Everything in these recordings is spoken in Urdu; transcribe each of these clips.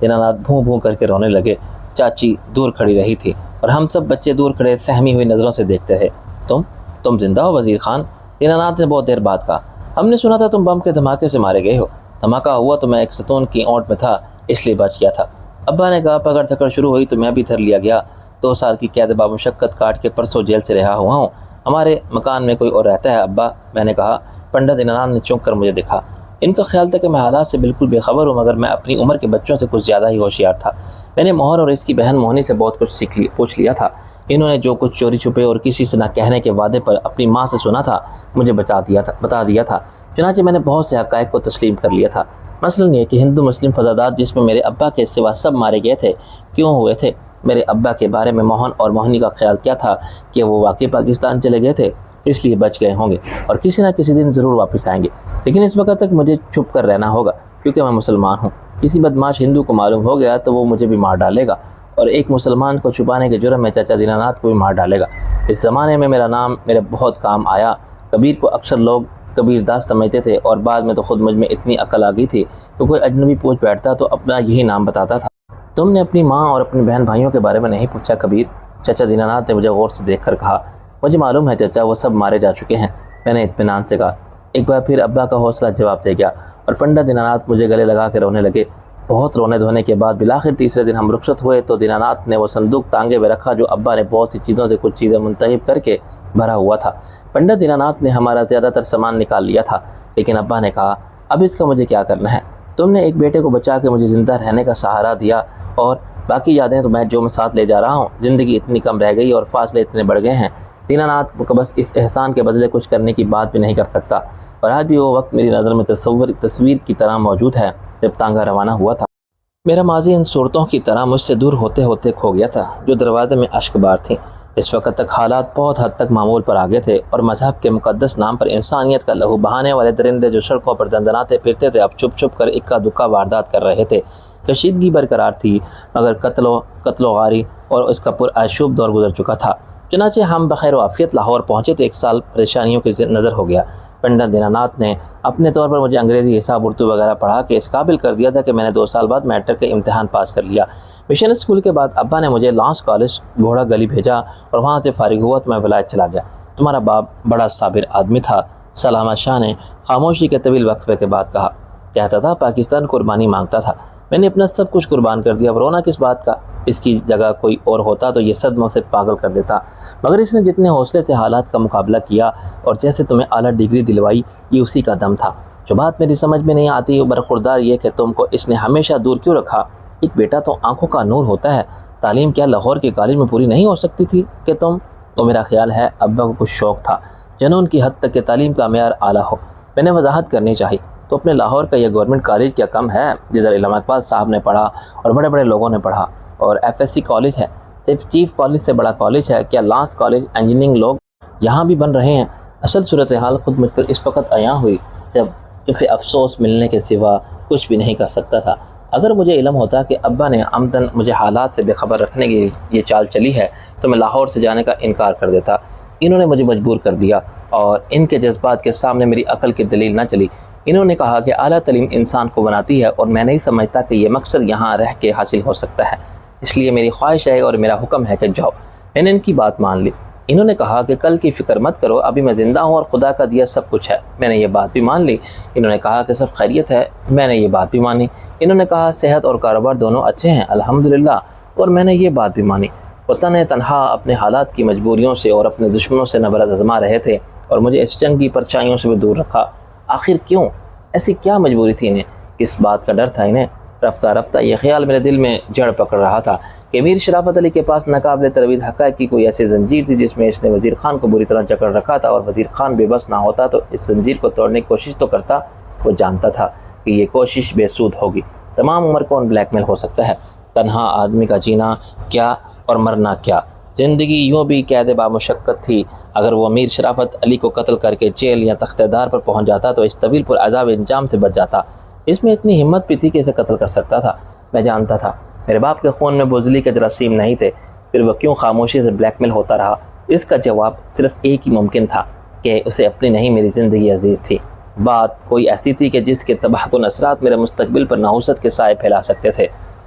دینانات بھوں بھوں کر کے رونے لگے۔ چاچی دور کھڑی رہی تھی اور ہم سب بچے دور کھڑے سہمی ہوئی نظروں سے دیکھتے تھے۔ تم زندہ ہو وزیر خان؟ دینانات نے بہت دیر بعد کہا۔ ہم نے سنا تھا تم بم کے دھماکے سے مارے گئے ہو۔ دھماکہ ہوا تو میں ایک ستون کی اونٹ میں تھا، اس لیے بچ گیا تھا۔ ابا نے کہا۔ پکڑ دھکڑ شروع ہوئی تو میں بھی دھر لیا گیا۔ 2 سال کی قید بامشقت کاٹ کے پرسوں جیل سے رہا ہوا ہوں۔ ہمارے مکان میں کوئی اور رہتا ہے ابا؟ میں نے کہا۔ پنڈت دینانات نے چونک کر مجھے دیکھا۔ ان کا خیال تھا کہ میں حالات سے بالکل بے خبر ہوں، مگر میں اپنی عمر کے بچوں سے کچھ زیادہ ہی ہوشیار تھا۔ میں نے مہر اور اس کی بہن موہنی سے بہت کچھ پوچھ لیا تھا۔ انہوں نے جو کچھ چوری چھپے اور کسی سے نہ کہنے کے وعدے پر اپنی ماں سے سنا تھا مجھے بتا دیا تھا۔ چنانچہ میں نے بہت سے حقائق کو تسلیم کر لیا تھا۔ مثلاً یہ کہ ہندو مسلم فسادات جس میں میرے ابا کے سوا سب مارے گئے تھے کیوں ہوئے تھے؟ میرے ابا کے بارے میں موہن اور موہنی کا خیال کیا تھا کہ وہ واقعی پاکستان چلے گئے تھے، اس لیے بچ گئے ہوں گے اور کسی نہ کسی دن ضرور واپس آئیں گے، لیکن اس وقت تک مجھے چھپ کر رہنا ہوگا کیونکہ میں مسلمان ہوں۔ کسی بدماش ہندو کو معلوم ہو گیا تو وہ مجھے بھی مار ڈالے گا، اور ایک مسلمان کو چھپانے کے جرم میں چچا دینانات کو بھی مار ڈالے گا۔ اس زمانے میں میرا نام میرے بہت کام آیا۔ کبیر کو اکثر لوگ کبیر داس سمجھتے تھے، اور بعد میں تو خود مجھ میں اتنی عقل آ گئی تھی کہ کوئی اجنبی پوچھ بیٹھتا تو اپنا یہی نام بتاتا تھا۔ تم نے اپنی ماں اور اپنے بہن بھائیوں کے بارے میں نہیں پوچھا کبیر؟ چچا دینانات نے مجھے غور سے دیکھ کر کہا۔ مجھے معلوم ہے چچا، وہ سب مارے جا چکے ہیں، میں نے اطمینان سے کہا۔ ایک بار پھر ابا کا حوصلہ جواب دے گیا اور پنڈت دینانات مجھے گلے لگا کے رونے لگے۔ بہت رونے دھونے کے بعد بالآخر تیسرے دن ہم رخصت ہوئے تو دینانات نے وہ صندوق ٹانگے میں رکھا جو ابا نے بہت سی چیزوں سے کچھ چیزیں منتخب کر کے بھرا ہوا تھا۔ پنڈت دینانات نے ہمارا زیادہ تر سامان نکال لیا تھا، لیکن ابا نے کہا اب اس کا مجھے کیا کرنا ہے؟ تم نے ایک بیٹے کو بچا کے مجھے زندہ رہنے کا سہارا دیا، اور باقی یادیں تو میں جو ساتھ لے جا رہا ہوں۔ زندگی اتنی کم رہ گئی اور فاصلے اتنے بڑھ گئے ہیں، دینانات کو بس اس احسان کے بدلے کچھ کرنے کی بات بھی نہیں کر سکتا، اور آج بھی وہ وقت میری نظر میں تصویر کی طرح موجود ہے جب تانگا روانہ ہوا تھا۔ میرا ماضی ان صورتوں کی طرح مجھ سے دور ہوتے ہوتے کھو گیا تھا جو دروازے میں اشک بار تھیں۔ اس وقت تک حالات بہت حد تک معمول پر آگے تھے، اور مذہب کے مقدس نام پر انسانیت کا لہو بہانے والے درندے جو سڑکوں پر دندناتے پھرتے تھے اب چھپ چھپ کر اکا دکا واردات کر رہے تھے۔ کشیدگی برقرار تھی، مگر قتل و غاری اور اس کا پرآشوب دور گزر چکا تھا۔ چنانچہ ہم بخیر و عافیت لاہور پہنچے تو 1 سال پریشانیوں کی نظر ہو گیا۔ پنڈت دینانات نے اپنے طور پر مجھے انگریزی، حساب، اردو وغیرہ پڑھا کے اس قابل کر دیا تھا کہ میں نے 2 سال بعد میٹرک کے امتحان پاس کر لیا۔ مشن اسکول کے بعد ابا نے مجھے لانس کالج گھوڑا گلی بھیجا، اور وہاں سے فارغ ہوا تو میں ولایت چلا گیا۔ تمہارا باپ بڑا صابر آدمی تھا، سلامہ شاہ نے خاموشی کے طویل وقفے کے بعد کہا۔ کہتا تھا پاکستان قربانی مانگتا تھا، میں نے اپنا سب کچھ قربان کر دیا، اب رونا کس بات کا؟ اس کی جگہ کوئی اور ہوتا تو یہ صدموں سے پاگل کر دیتا، مگر اس نے جتنے حوصلے سے حالات کا مقابلہ کیا اور جیسے تمہیں اعلیٰ ڈگری دلوائی، یہ اسی کا دم تھا۔ جو بات میری سمجھ میں نہیں آتی برخوردار یہ کہ تم کو اس نے ہمیشہ دور کیوں رکھا؟ ایک بیٹا تو آنکھوں کا نور ہوتا ہے، تعلیم کیا لاہور کے کالج میں پوری نہیں ہو سکتی تھی کہ تم؟ تو میرا خیال ہے ابا کو کچھ شوق تھا، جنون کی حد تک کہ تعلیم کا معیار اعلیٰ ہو۔ میں نے وضاحت کرنی چاہی تو اپنے لاہور کا یہ گورنمنٹ کالج کیا کم ہے جدھر علامہ اقبال صاحب نے پڑھا اور بڑے بڑے لوگوں نے پڑھا، اور FSC کالج ہے، چیف کالج سے بڑا کالج ہے کیا؟ لانس کالج انجینئرنگ لوگ یہاں بھی بن رہے ہیں۔ اصل صورتحال خود مجھ پر اس وقت عیاں ہوئی جب اسے افسوس ملنے کے سوا کچھ بھی نہیں کر سکتا تھا۔ اگر مجھے علم ہوتا کہ ابا نے عمدن مجھے حالات سے بے خبر رکھنے کی یہ چال چلی ہے تو میں لاہور سے جانے کا انکار کر دیتا۔ انہوں نے مجھے مجبور کر دیا، اور ان کے جذبات کے سامنے میری عقل کی دلیل نہ چلی۔ انہوں نے کہا کہ اعلیٰ تعلیم انسان کو بناتی ہے، اور میں نہیں سمجھتا کہ یہ مقصد یہاں رہ کے حاصل ہو سکتا ہے، اس لیے میری خواہش ہے اور میرا حکم ہے کہ جاؤ۔ میں نے ان کی بات مان لی۔ انہوں نے کہا کہ کل کی فکر مت کرو، ابھی میں زندہ ہوں اور خدا کا دیا سب کچھ ہے۔ میں نے یہ بات بھی مان لی۔ انہوں نے کہا کہ سب خیریت ہے۔ میں نے یہ بات بھی مانی۔ انہوں نے کہا صحت اور کاروبار دونوں اچھے ہیں الحمدللہ، اور میں نے یہ بات بھی مانی۔ وہ تنہا اپنے حالات کی مجبوریوں سے اور اپنے دشمنوں سے نبرد آزما رہے تھے، اور مجھے اس جنگ کی پرچائیوں سے بھی دور رکھا۔ آخر کیوں؟ ایسی کیا مجبوری تھی انہیں؟ کس بات کا ڈر تھا انہیں؟ رفتہ رفتہ یہ خیال میرے دل میں جڑ پکڑ رہا تھا کہ میر شرافت علی کے پاس ناقابل تردید حقائق کی کوئی ایسی زنجیر تھی جس میں اس نے وزیر خان کو بری طرح جکڑ رکھا تھا، اور وزیر خان بے بس نہ ہوتا تو اس زنجیر کو توڑنے کی کوشش تو کرتا۔ وہ جانتا تھا کہ یہ کوشش بے سود ہوگی۔ تمام عمر کون بلیک میل ہو سکتا ہے؟ تنہا آدمی کا جینا کیا اور مرنا کیا؟ زندگی یوں بھی قید بامشقت تھی۔ اگر وہ میر شرافت علی کو قتل کر کے جیل یا تختہ دار پر پہنچ جاتا تو اس طویل پر عذاب انجام سے بچ جاتا۔ اس میں اتنی ہمت بھی تھی کہ اسے قتل کر سکتا تھا۔ میں جانتا تھا میرے باپ کے خون میں بزدلی کے جراثیم نہیں تھے، پھر وہ کیوں خاموشی سے بلیک میل ہوتا رہا؟ اس کا جواب صرف ایک ہی ممکن تھا کہ اسے اپنی نہیں میری زندگی عزیز تھی۔ بات کوئی ایسی تھی کہ جس کے تباہ کن اثرات میرے مستقبل پر نحوست کے سائے پھیلا سکتے تھے۔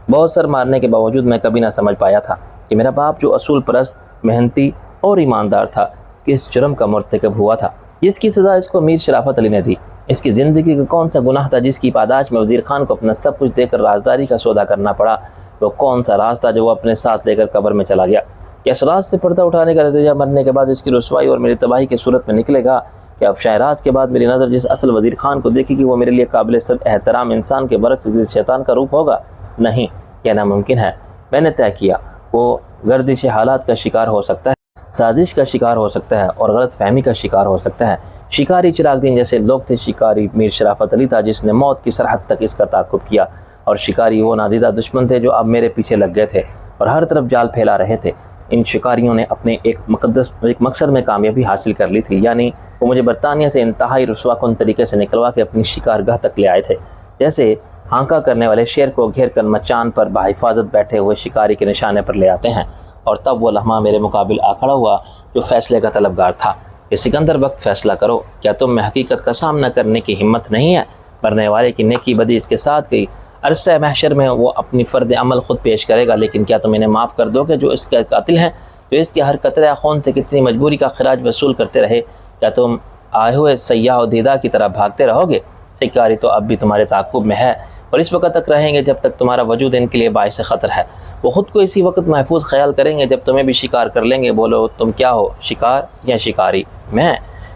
بہت سر مارنے کے باوجود میں کبھی نہ سمجھ پایا تھا کہ میرا باپ جو اصول پرست، محنتی اور ایماندار تھا، کس جرم کا مرتکب ہوا تھا جس کی سزا اس کو میر شرافت علی نے دی۔ اس کی زندگی کا کون سا گناہ تھا جس کی پاداش میں وزیر خان کو اپنا سب کچھ دے کر رازداری کا سودا کرنا پڑا؟ وہ کون سا راز تھا جو وہ اپنے ساتھ لے کر قبر میں چلا گیا؟ کیا اس راز سے پردہ اٹھانے کا نتیجہ مرنے کے بعد اس کی رسوائی اور میری تباہی کی صورت میں نکلے گا؟ کہ اب شہراز کے بعد میری نظر جس اصل وزیر خان کو دیکھے گی وہ میرے لیے قابل صد احترام انسان کے برعکس شیطان کا روپ ہوگا؟ نہیں، یہ ناممکن ہے۔ میں نے طے کیا وہ گردش حالات کا شکار ہو سکتا ہے، سازش کا شکار ہو سکتا ہے اور غلط فہمی کا شکار ہو سکتا ہے۔ شکاری چراغ دین جیسے لوگ تھے، شکاری میر شرافت علی تھا جس نے موت کی سرحد تک اس کا تعاقب کیا، اور شکاری وہ نادیدہ دشمن تھے جو اب میرے پیچھے لگ گئے تھے اور ہر طرف جال پھیلا رہے تھے۔ ان شکاریوں نے اپنے ایک مقصد میں کامیابی حاصل کر لی تھی، یعنی وہ مجھے برطانیہ سے انتہائی رسوا کن طریقے سے نکلوا کے اپنی شکار گاہ تک لے آئے تھے، جیسے ہانکا کرنے والے شیر کو گھیر کر مچان پر بحفاظت بیٹھے ہوئے شکاری کے نشانے پر لے آتے ہیں۔ اور تب وہ لمحہ میرے مقابل آ کھڑا ہوا جو فیصلے کا طلبگار تھا کہ سکندر وقت فیصلہ کرو، کیا تم میں حقیقت کا سامنا کرنے کی ہمت نہیں ہے؟ مرنے والے کی نیکی بدی اس کے ساتھ گئی، عرصہ محشر میں وہ اپنی فرد عمل خود پیش کرے گا، لیکن کیا تم انہیں معاف کر دو گے جو اس کے قاتل ہیں، جو اس کے ہر قطرہ خون سے کتنی مجبوری کا خراج وصول کرتے رہے؟ کیا تم آئے ہوئے سیاح و دیدہ کی طرح بھاگتے رہو گے؟ شکاری تو اب بھی تمہارے تعاقب میں ہے اور اس وقت تک رہیں گے جب تک تمہارا وجود ان کے لیے باعث خطر ہے۔ وہ خود کو اسی وقت محفوظ خیال کریں گے جب تمہیں بھی شکار کر لیں گے۔ بولو تم کیا ہو، شکار یا شکاری؟ میں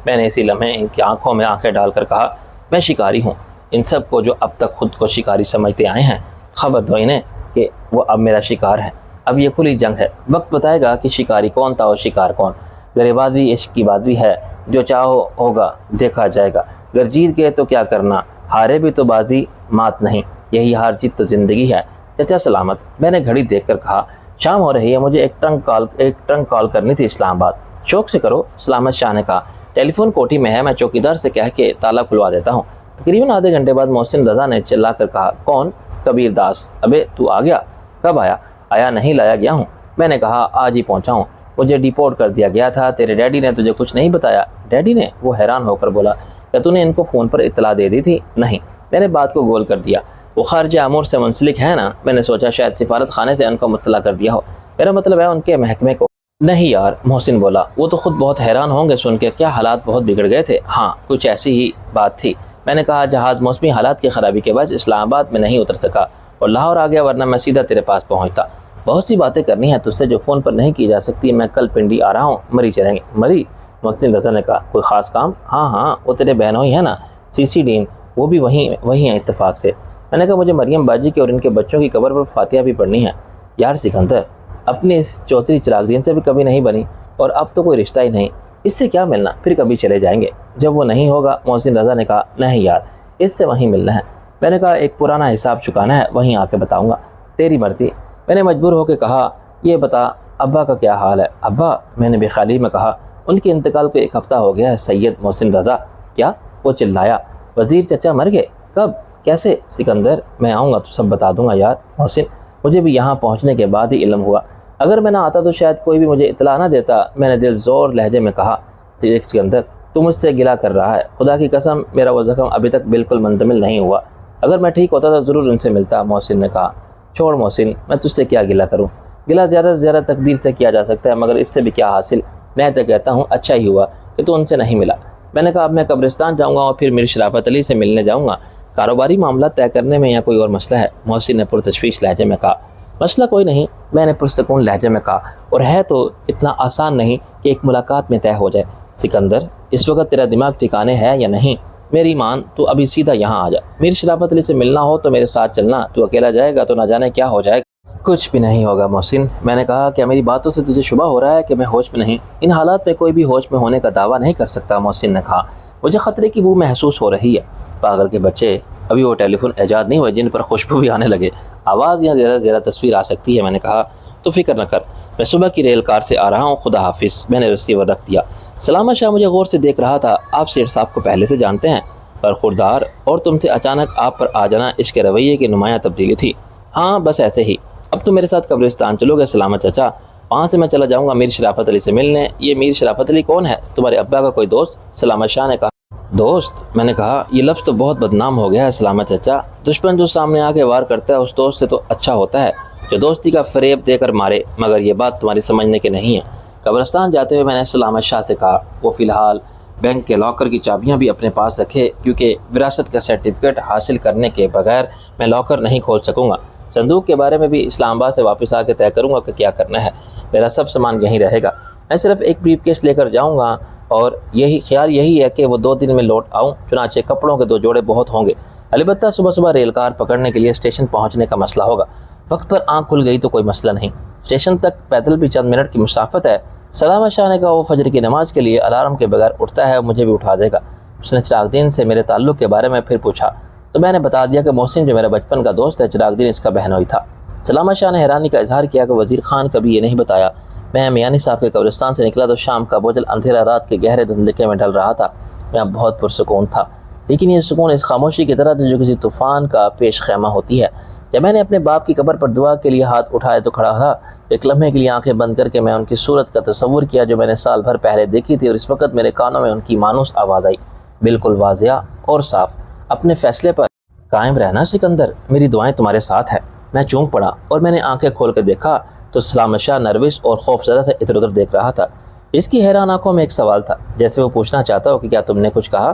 نے اسی لمحے ان کی آنکھوں میں آنکھیں ڈال کر کہا، میں شکاری ہوں۔ ان سب کو جو اب تک خود کو شکاری سمجھتے آئے ہیں، خبر دو انہیں کہ وہ اب میرا شکار ہے۔ اب یہ کھلی جنگ ہے، وقت بتائے گا کہ شکاری کون تھا اور شکار کون۔ گرے بازی عشق کی بازی ہے، جو چاہو ہوگا دیکھا جائے گا۔ گر جیت گئے تو کیا کرنا، ہارے بھی تو بازی مات نہیں، یہی ہار جیت تو زندگی ہے۔ چچا سلامت، میں نے گھڑی دیکھ کر کہا، شام ہو رہی ہے، مجھے ایک ٹرنک کال کرنی تھی اسلام آباد۔ شوق سے کرو، سلامت شاہ نے کہا، ٹیلی فون کوٹھی میں ہے، میں چوکیدار سے کہہ کے تالا کھلوا دیتا ہوں۔ تقریباً آدھے گھنٹے بعد محسن رضا نے چلا کر کہا، کون؟ کبیر داس۔ ابے تو آ گیا؟ کب آیا؟ آیا نہیں، لایا گیا ہوں۔ میں نے کہا، آج ہی پہنچا ہوں، مجھے ڈیپورٹ کر دیا گیا تھا۔ تیرے ڈیڈی نے تجھے کچھ نہیں بتایا؟ ڈیڈی نے؟ وہ حیران ہو کر بولا، کیا تو نے ان کو فون پر اطلاع دے دی تھی؟ نہیں، میں نے بات کو گول کر دیا، وہ خارجہ امور سے منسلک ہے نا، میں نے سوچا شاید سفارت خانے سے ان کو مطلع کر دیا ہو، میرا مطلب ہے ان کے محکمے کو۔ نہیں یار، محسن بولا، وہ تو خود بہت حیران ہوں گے سن کے، کیا حالات بہت بگڑ گئے تھے؟ ہاں، کچھ ایسی ہی بات تھی۔ میں نے کہا، جہاز موسمی حالات کی خرابی کے باعث اسلام آباد میں نہیں اتر سکا اور لاہور آ گیا، ورنہ میں سیدھا تیرے پاس پہنچتا۔ بہت سی باتیں کرنی ہیں تجھ سے جو فون پر نہیں کی جا سکتی، میں کل پنڈی آ رہا ہوں، مری چلیں گے۔ مری؟ محسن رضا نے کہا، کوئی خاص کام؟ ہاں، وہ تیرے بہنوں ہی ہیں نا، سی ڈین، وہ بھی وہیں ہیں اتفاق سے۔ میں نے کہا، مجھے مریم باجی کی اور ان کے بچوں کی قبر پر فاتحہ بھی پڑھنی ہے۔ یار سکندر، اپنے اس چوتھری چراغ دین سے بھی کبھی نہیں بنی اور اب تو کوئی رشتہ ہی نہیں، اس سے کیا ملنا، پھر کبھی چلے جائیں گے جب وہ نہیں ہوگا۔ محسن رضا نے کہا، نہیں یار، اس سے وہیں ملنا ہے۔ میں نے کہا، ایک پرانا حساب چکانا ہے، وہیں آ کے بتاؤں گا، تیری مرضی۔ میں نے مجبور ہو کے کہا، یہ بتا ابا کا کیا حال ہے؟ ابا؟ میں نے بے خیالی میں کہا، ان کے انتقال کو 1 ہفتہ ہو گیا ہے سید محسن رضا۔ کیا؟ وہ چلایا، وزیر چچا مر گئے؟ کب؟ کیسے؟ سکندر، میں آؤں گا تو سب بتا دوں گا یار۔ محسن، مجھے بھی یہاں پہنچنے کے بعد ہی علم ہوا، اگر میں نہ آتا تو شاید کوئی بھی مجھے اطلاع نہ دیتا۔ میں نے دل زور لہجے میں کہا، سکندر، تو مجھ سے گلہ کر رہا ہے؟ خدا کی قسم، میرا وہ زخم ابھی تک بالکل منتمل نہیں ہوا، اگر میں ٹھیک ہوتا تو ضرور ان سے ملتا۔ محسن نے کہا، چھوڑ محسن، میں تجھ سے کیا گلہ کروں، گلہ زیادہ سے زیادہ تقدیر سے کیا جا سکتا ہے، مگر اس سے بھی کیا حاصل؟ میں تو کہتا ہوں اچھا ہی ہوا کہ تو ان سے نہیں ملا۔ میں نے کہا، اب میں قبرستان جاؤں گا اور پھر میر شرافت علی سے ملنے جاؤں گا، کاروباری معاملہ طے کرنے میں یا کوئی اور مسئلہ ہے؟ محسن نے پرتشویش لہجے میں کہا، مسئلہ کوئی نہیں، میں نے پرسکون لہجے میں کہا، اور ہے تو اتنا آسان نہیں کہ ایک ملاقات میں طے ہو جائے۔ سکندر، اس وقت تیرا دماغ ٹھکانے ہے یا نہیں؟ میری مان، تو ابھی سیدھا یہاں آ جا، میر شرافت علی سے ملنا ہو تو میرے ساتھ چلنا، تو اکیلا جائے گا تو نہ جانے کیا ہو جائے گا۔ کچھ بھی نہیں ہوگا محسن، میں نے کہا، کیا میری باتوں سے تجھے شبہ ہو رہا ہے کہ میں ہوش میں نہیں؟ ان حالات میں کوئی بھی ہوش میں ہونے کا دعویٰ نہیں کر سکتا۔ محسن نے کہا، مجھے خطرے کی بو محسوس ہو رہی ہے۔ پاگل کے بچے، ابھی وہ ٹیلی فون ایجاد نہیں ہوئے جن پر خوشبو بھی آنے لگے، آواز یا زیادہ سے زیادہ تصویر آ سکتی ہے۔ میں نے کہا، تو فکر نہ کر، میں صبح کی ریل کار سے آ رہا ہوں، خدا حافظ۔ میں نے ریسیور رکھ دیا۔ سلامت شاہ مجھے غور سے دیکھ رہا تھا۔ آپ سیٹھ صاحب کو پہلے سے جانتے ہیں؟ برخوردار، اور تم سے اچانک آپ پر آ جانا اس کے رویے کی نمایاں تبدیلی تھی۔ ہاں، بس ایسے ہی۔ اب تم میرے ساتھ قبرستان چلو گے سلامت چچا؟ وہاں سے میں چلا جاؤں گا میر شرافت علی سے ملنے۔ یہ میر شرافت علی کون ہے؟ تمہارے ابا کا کوئی دوست؟ سلامت شاہ نے کہا، دوست، میں نے کہا، یہ لفظ تو بہت بدنام ہو گیا ہے سلامت چچا۔ دشمن جو سامنے آ کے وار کرتا ہے اس دوست سے تو اچھا ہوتا ہے جو دوستی کا فریب دے کر مارے، مگر یہ بات تمہاری سمجھنے کی نہیں ہے۔ قبرستان جاتے ہوئے میں نے سلامت شاہ سے کہا وہ فی الحال بینک کے لاکر کی چابیاں بھی اپنے پاس رکھے، کیونکہ وراثت کا سرٹیفکیٹ حاصل کرنے کے بغیر میں لاکر نہیں کھول سکوں گا۔ صندوق کے بارے میں بھی اسلام آباد سے واپس آ کے طے کروں گا کہ کیا کرنا ہے۔ میرا سب سامان یہیں رہے گا، میں صرف ایک بریف کیس لے کر جاؤں گا، اور یہی ہے کہ وہ 2 دن میں لوٹ آؤں، چنانچہ کپڑوں کے 2 جوڑے بہت ہوں گے۔ البتہ صبح صبح ریل کار پکڑنے کے لیے اسٹیشن پہنچنے کا مسئلہ ہوگا۔ وقت پر آنکھ کھل گئی تو کوئی مسئلہ نہیں، اسٹیشن تک پیدل بھی چند منٹ کی مسافت ہے۔ سلامت شاہ نے کہا وہ فجر کی نماز کے لیے الارم کے بغیر اٹھتا ہے اور مجھے بھی اٹھا دے گا۔ اس نے چراغ دین سے میرے تعلق کے بارے میں پھر پوچھا تو میں نے بتا دیا کہ محسن جو میرا بچپن کا دوست ہے، چراغ دین اس کا بہنوئی تھا۔ سلامت شاہ نے حیرانی کا اظہار کیا کہ وزیر خان کبھی یہ نہیں بتایا۔ میں میانی صاحب کے قبرستان سے نکلا تو شام کا بوجھل اندھیرا رات کے گہرے دھندلکے میں ڈل رہا تھا۔ میں بہت پرسکون تھا، لیکن یہ سکون اس خاموشی کی طرح تھی جو کسی طوفان کا پیش خیمہ ہوتی ہے۔ جب میں نے اپنے باپ کی قبر پر دعا کے لیے ہاتھ اٹھائے تو کھڑا تھا۔ ایک لمحے کے لیے آنکھیں بند کر کے میں ان کی صورت کا تصور کیا جو میں نے سال بھر پہلے دیکھی تھی، اور اس وقت میرے کانوں میں ان کی مانوس آواز آئی، بالکل واضح اور صاف، اپنے فیصلے پر قائم رہنا سکندر، میری دعائیں تمہارے ساتھ ہیں۔ میں چونک پڑا اور میں نے آنکھیں کھول کے دیکھا تو سلامت شاہ نروس اور خوف زدہ سے ادھر ادھر دیکھ رہا تھا۔ اس کی حیران آنکھوں میں ایک سوال تھا، جیسے وہ پوچھنا چاہتا ہو کہ کیا تم نے کچھ کہا؟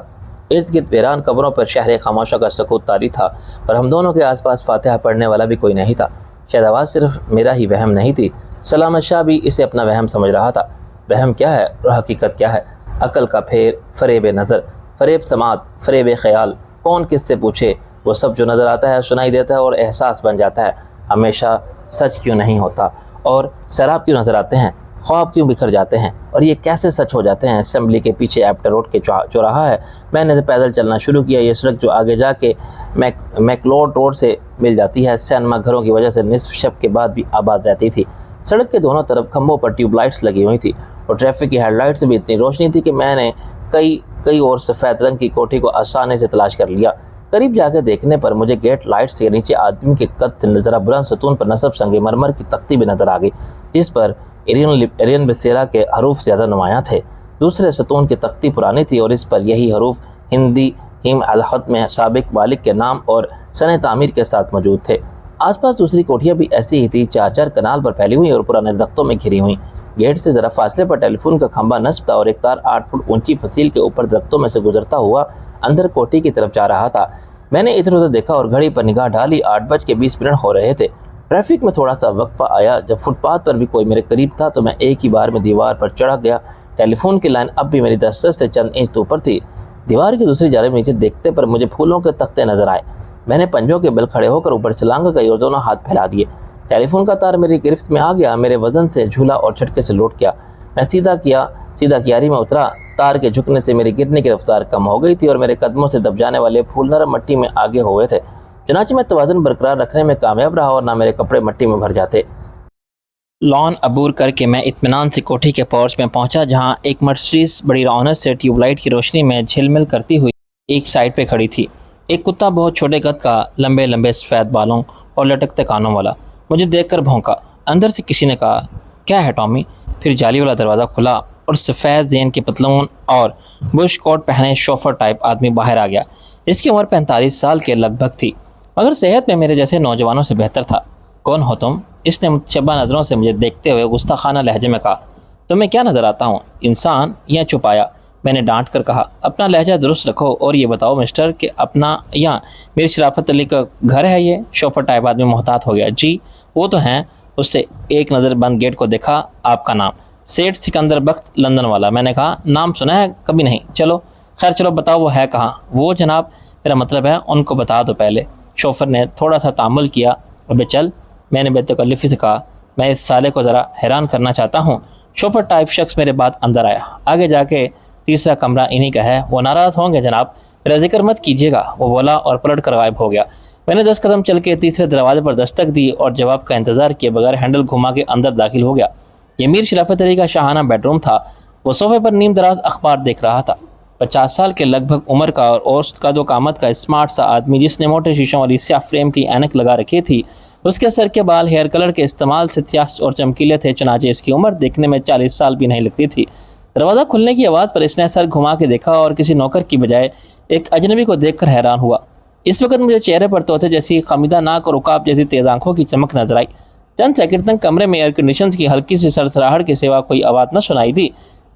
ارد گرد ویران قبروں پر شہر خاموشوں کا سکوت طاری تھا، اور ہم دونوں کے آس پاس فاتحہ پڑھنے والا بھی کوئی نہیں تھا۔ شاید آواز صرف میرا ہی وہم نہیں تھی، سلامت شاہ بھی اسے اپنا وہم سمجھ رہا تھا۔ وہم کیا ہے اور حقیقت کیا ہے؟ عقل کا پھیر، فریب نظر، فریب سماعت، فریب خیال، کون کس سے پوچھے؟ وہ سب جو نظر آتا ہے سنائی دیتا ہے اور احساس بن جاتا ہے۔ ہمیشہ سچ کیوں نہیں ہوتا؟ اور سیراب کیوں نظر آتے ہیں؟ خواب کیوں بکھر جاتے ہیں؟ اور یہ کیسے سچ ہو جاتے ہیں؟ اسمبلی کے پیچھے ایپٹر روڈ کے چوراہا ہے۔ میں نے پیدل چلنا شروع کیا۔ یہ سڑک جو آگے جا کے میکلوڈ روڈ سے مل جاتی ہے، سینما گھروں کی وجہ سے نصف شب کے بعد بھی آباد رہتی تھی۔ سڑک کے دونوں طرف کھمبوں پر ٹیوب لائٹس لگی ہوئی تھی، اور ٹریفک کی ہیڈ لائٹ سے بھی اتنی روشنی تھی کہ میں نے کئی اور سفید رنگ کی کوٹھی کو آسانی سے تلاش کر لیا۔ قریب جا کے دیکھنے پر مجھے گیٹ لائٹ سے نیچے آدمی کے قد ذرا بلند ستون پر نصب سنگ مرمر کی تختی بھی نظر آ گئی، جس پر ایرین بسیرا کے حروف زیادہ نمایاں تھے۔ دوسرے ستون کی تختی پرانی تھی اور اس پر یہی حروف ہندی ہیم الخط میں سابق مالک کے نام اور سنِ تعمیر کے ساتھ موجود تھے۔ آس پاس دوسری کوٹھیاں بھی ایسی ہی تھی، 4 کنال پر پھیلی ہوئی اور پرانے درختوں میں گھری ہوئی۔ گیٹ سے ذرا فاصلے پر ٹیلی فون کا کھمبا نصب تھا، اور ایک تار 8 فٹ اونچی فصیل کے اوپر درختوں میں سے گزرتا ہوا اندر کوٹھی کی طرف جا رہا تھا۔ میں نے ادھر ادھر دیکھا اور گھڑی پر نگاہ ڈالی، 8:20 ہو رہے تھے۔ ٹریفک میں تھوڑا سا وقفہ آیا۔ جب فٹ پاتھ پر بھی کوئی میرے قریب تھا تو میں ایک ہی بار میں دیوار پر چڑھ گیا۔ ٹیلی فون کی لائن اب بھی میری دسترس سے چند انچ اوپر تھی۔ دیوار کی دوسری جانب نیچے دیکھتے پر مجھے پھولوں کے تختے نظر آئے۔ میں نے پنجوں کے بل کھڑے ہو کر اوپر چھلانگ گئی اور دونوں ہاتھ پھیلا دیے۔ ٹیلی فون کا تار میری گرفت میں آ گیا، میرے وزن سے جھولا اور جھٹکے سے لوٹ گیا۔ میں سیدھا کیاری میں اترا۔ تار کے جھکنے سے میری گرنے کی رفتار کم ہو گئی تھی اور میرے قدموں سے دب جانے والے پھول نرم مٹی میں آگے ہوئے تھے۔ چنانچہ میں توازن برقرار رکھنے میں کامیاب رہا اور نہ میرے کپڑے مٹی میں بھر جاتے۔ لان عبور کر کے میں اطمینان سے کوٹھی کے پورچ میں پہنچا، جہاں ایک مرسیڈیز بڑی رونق سے ٹیوب لائٹ کی روشنی میں جھلمل کرتی ہوئی ایک سائڈ پہ کھڑی تھی۔ ایک کتا بہت چھوٹے قد کا، لمبے لمبے سفید بالوں اور لٹکتے کانوں والا، مجھے دیکھ کر بھونکا۔ اندر سے کسی نے کہا، کیا ہے ٹامی؟ پھر جالی والا دروازہ کھلا اور سفید زین کی پتلون اور بش کوٹ پہنے شوفر ٹائپ آدمی باہر آ گیا۔ اس کی عمر 45 سال کے لگ بھگ تھی، مگر صحت میں میرے جیسے نوجوانوں سے بہتر تھا۔ کون ہو تم؟ اس نے متشبہ نظروں سے مجھے دیکھتے ہوئے گستاخانہ لہجے میں کہا۔ تمہیں کیا نظر آتا ہوں، انسان یا چھپایا؟ میں نے ڈانٹ کر کہا، اپنا لہجہ درست رکھو اور یہ بتاؤ مسٹر کہ اپنا یا میری شرافت علی کا گھر ہے یہ؟ شوفر ٹائپ آدمی محتاط ہو گیا۔ جی وہ تو ہیں۔ اس سے ایک نظر بند گیٹ کو دیکھا۔ آپ کا نام؟ سیٹھ سکندر بخت، لندن والا۔ میں نے کہا، نام سنا ہے؟ کبھی نہیں۔ چلو بتاؤ وہ ہے کہاں؟ وہ جناب، میرا مطلب ہے ان کو بتا دو پہلے۔ شوفر نے تھوڑا سا تامل کیا۔ ابے چل، میں نے بے تکلفی سے کہا، میں اس سالے کو ذرا حیران کرنا چاہتا ہوں۔ شوفر ٹائپ شخص میرے بعد اندر آیا۔ آگے جا کے تیسرا کمرہ انہی کا ہے۔ وہ ناراض ہوں گے جناب، میرا ذکر مت کیجیے گا، وہ بولا اور پلٹ کر غائب ہو گیا۔ میں نے 10 قدم چل کے تیسرے دروازے پر دستک دی اور جواب کا انتظار کیے بغیر ہینڈل گھما کے اندر داخل ہو گیا۔ یہ میر شرافت علی کا شاہانہ بیڈ روم تھا۔ وہ صوفے پر نیم دراز اخبار دیکھ رہا تھا۔ 50 سال کے لگ بھگ عمر کا اور اوسط قد و قامت کا اسمارٹ سا آدمی، جس نے موٹے شیشوں والی سیاہ فریم کی اینک لگا رکھی تھی۔ اس کے سر کے بال ہیئر کلر کے استعمال سے سیاہ اور چمکیلے تھے، چنانچہ اس کی عمر دیکھنے میں 40 سال بھی نہیں لگتی تھی۔ دروازہ کھلنے کی آواز پر اس نے سر گھما کے دیکھا اور کسی نوکر کی بجائے ایک اجنبی کو دیکھ کر حیران ہوا۔ اس وقت مجھے چہرے پر طوطے جیسی خمیدہ ناک اور عقاب جیسی تیز آنکھوں کی چمک نظر آئی۔ چند سیکنڈ تک کمرے میں ایئر کنڈیشن کی ہلکی سی سرسراہٹ کے سوا کوئی آواز نہ سنائی دی۔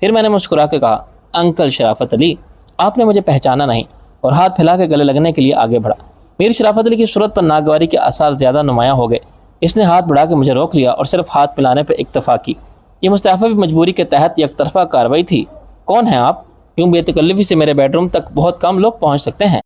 پھر میں نے مسکرا کے کہا، انکل شرافت علی۔ آپ نے مجھے پہچانا نہیں اور ہاتھ پھیلا کے گلے لگنے کے لیے آگے بڑھا۔ میر شرافت علی کی صورت پر ناگواری کے آثار زیادہ نمایاں ہو گئے۔ اس نے ہاتھ بڑھا کے مجھے روک لیا اور صرف ہاتھ ملانے پر اکتفا کی۔ یہ مستعفی مجبوری کے تحت یک طرفہ کارروائی تھی۔ کون ہیں آپ؟ یوں بے تکلفی سے میرے بیڈ روم تک بہت کم لوگ پہنچ سکتے ہیں،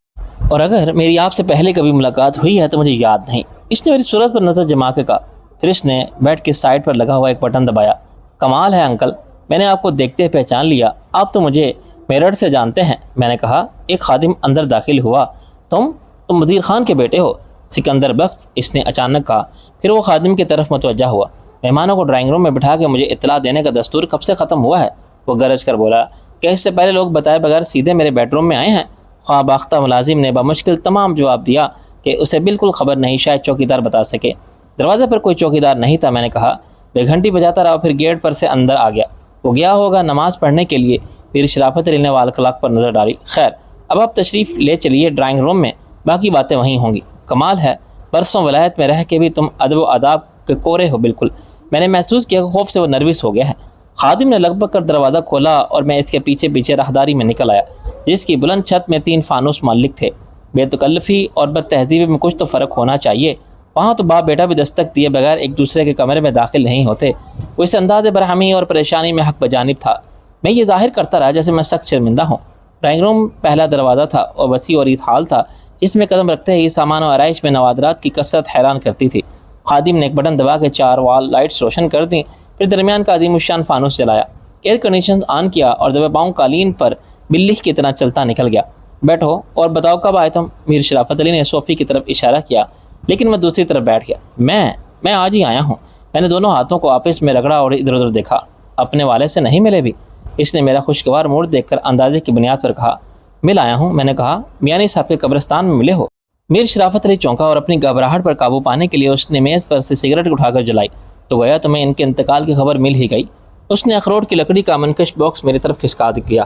اور اگر میری آپ سے پہلے کبھی ملاقات ہوئی ہے تو مجھے یاد نہیں۔ اس نے میری صورت پر نظر جما کے کہا۔ پھر اس نے بیڈ کے سائڈ پر لگا ہوا ایک بٹن دبایا۔ کمال ہے انکل، میں نے آپ کو دیکھتے ہی پہچان لیا۔ آپ تو مجھے میرٹھ سے جانتے ہیں۔ میں نے کہا۔ ایک خادم اندر داخل ہوا۔ تم وزیر خان کے بیٹے ہو؟ سکندر بخت، اس نے اچانک کہا۔ پھر وہ خادم کی طرف متوجہ ہوا۔ مہمانوں کو ڈرائنگ روم میں بٹھا کے مجھے اطلاع دینے کا دستور کب سے ختم ہوا ہے؟ وہ گرج کر بولا کہ اس سے پہلے لوگ بتائے بغیر سیدھے میرے بیڈ روم میں آئے ہیں۔ خواہ باختہ ملازم نے بمشکل تمام جواب دیا کہ اسے بالکل خبر نہیں، شاید چوکیدار بتا سکے۔ دروازے پر کوئی چوکیدار نہیں تھا۔ میں نے کہا۔ میں گھنٹی بجاتا رہا، پھر گیٹ پر سے اندر آ گیا۔ وہ گیا ہوگا نماز پڑھنے کے لیے۔ پھر شرافت علی نے وال کلاک پر نظر ڈالی۔ خیر، اب آپ تشریف لے چلیے ڈرائنگ روم میں، باقی باتیں وہیں ہوں گی۔ کمال ہے، برسوں ولایت میں رہ کے بھی تم ادب و آداب کے کورے ہو بالکل۔ میں نے محسوس کیا کہ خوف سے وہ نروس ہو گیا ہے۔ خادم نے لگ بھگ کر دروازہ کھولا اور میں اس کے پیچھے پیچھے راہداری میں نکل آیا، جس کی بلند چھت میں 3 فانوس معلق تھے۔ بے تکلفی اور بد تہذیبی میں کچھ تو فرق ہونا چاہیے۔ وہاں تو باپ بیٹا بھی دستک دیے بغیر ایک دوسرے کے کمرے میں داخل نہیں ہوتے۔ وہ اس انداز برہمی اور پریشانی میں حق بجانب تھا۔ میں یہ ظاہر کرتا رہا جیسے میں سخت شرمندہ ہوں۔ ڈرائنگ روم پہلا دروازہ تھا اور وسیع اور حال تھا، جس میں قدم رکھتے ہی سامان و آرائش میں نوادرات کی کثرت حیران کرتی تھی۔ خادم نے ایک بٹن دبا کے 4 وال لائٹس روشن کر دیں، پھر درمیان کا عظیم الشان فانوس جلایا، ایئر کنڈیشن آن کیا اور دبے پاؤں قالین پر بلی کی طرح چلتا نکل گیا۔ بیٹھو اور بتاؤ کب آئے تم؟ میر شرافت علی نے صوفی کی طرف اشارہ کیا، لیکن میں دوسری طرف بیٹھ گیا۔ میں آج ہی آیا ہوں۔ میں نے دونوں ہاتھوں کو آپس میں رگڑا اور ادھر ادھر دیکھا۔ اپنے والد سے نہیں ملے بھی؟ اس نے میرا خوشگوار موڈ دیکھ کر اندازے کی بنیاد پر کہا۔ مل آیا ہوں۔ میں نے کہا، میانی صاحب کے قبرستان میں ملے ہو؟ میر شرافت علی چونکا اور اپنی گھبراہٹ پر قابو پانے کے لیے اس نے میز پر سے سگریٹ اٹھا کر جلائی۔ تو گویا تمہیں ان کے انتقال کی خبر مل ہی گئی۔ اس نے اخروٹ کی لکڑی کا منکش باکس میری طرف کھسکا دیا۔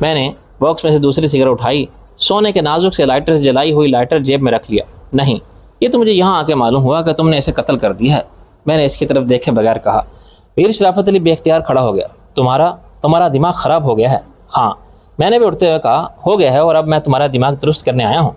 میں نے باکس میں سے دوسری سگریٹ اٹھائی، سونے کے نازک سے لائٹر سے جلائی ہوئی لائٹر جیب میں رکھ لیا۔ نہیں، یہ تو مجھے یہاں آ کے معلوم ہوا کہ تم نے اسے قتل کر دیا ہے۔ میں نے اس کی طرف دیکھے بغیر کہا۔ میر شرافت علی بے اختیار کھڑا ہو گیا۔ تمہارا دماغ خراب ہو گیا ہے؟ ہاں، میں نے بھی اٹھتے ہوئے کہا، ہو گیا ہے، اور اب میں تمہارا دماغ درست کرنے آیا ہوں۔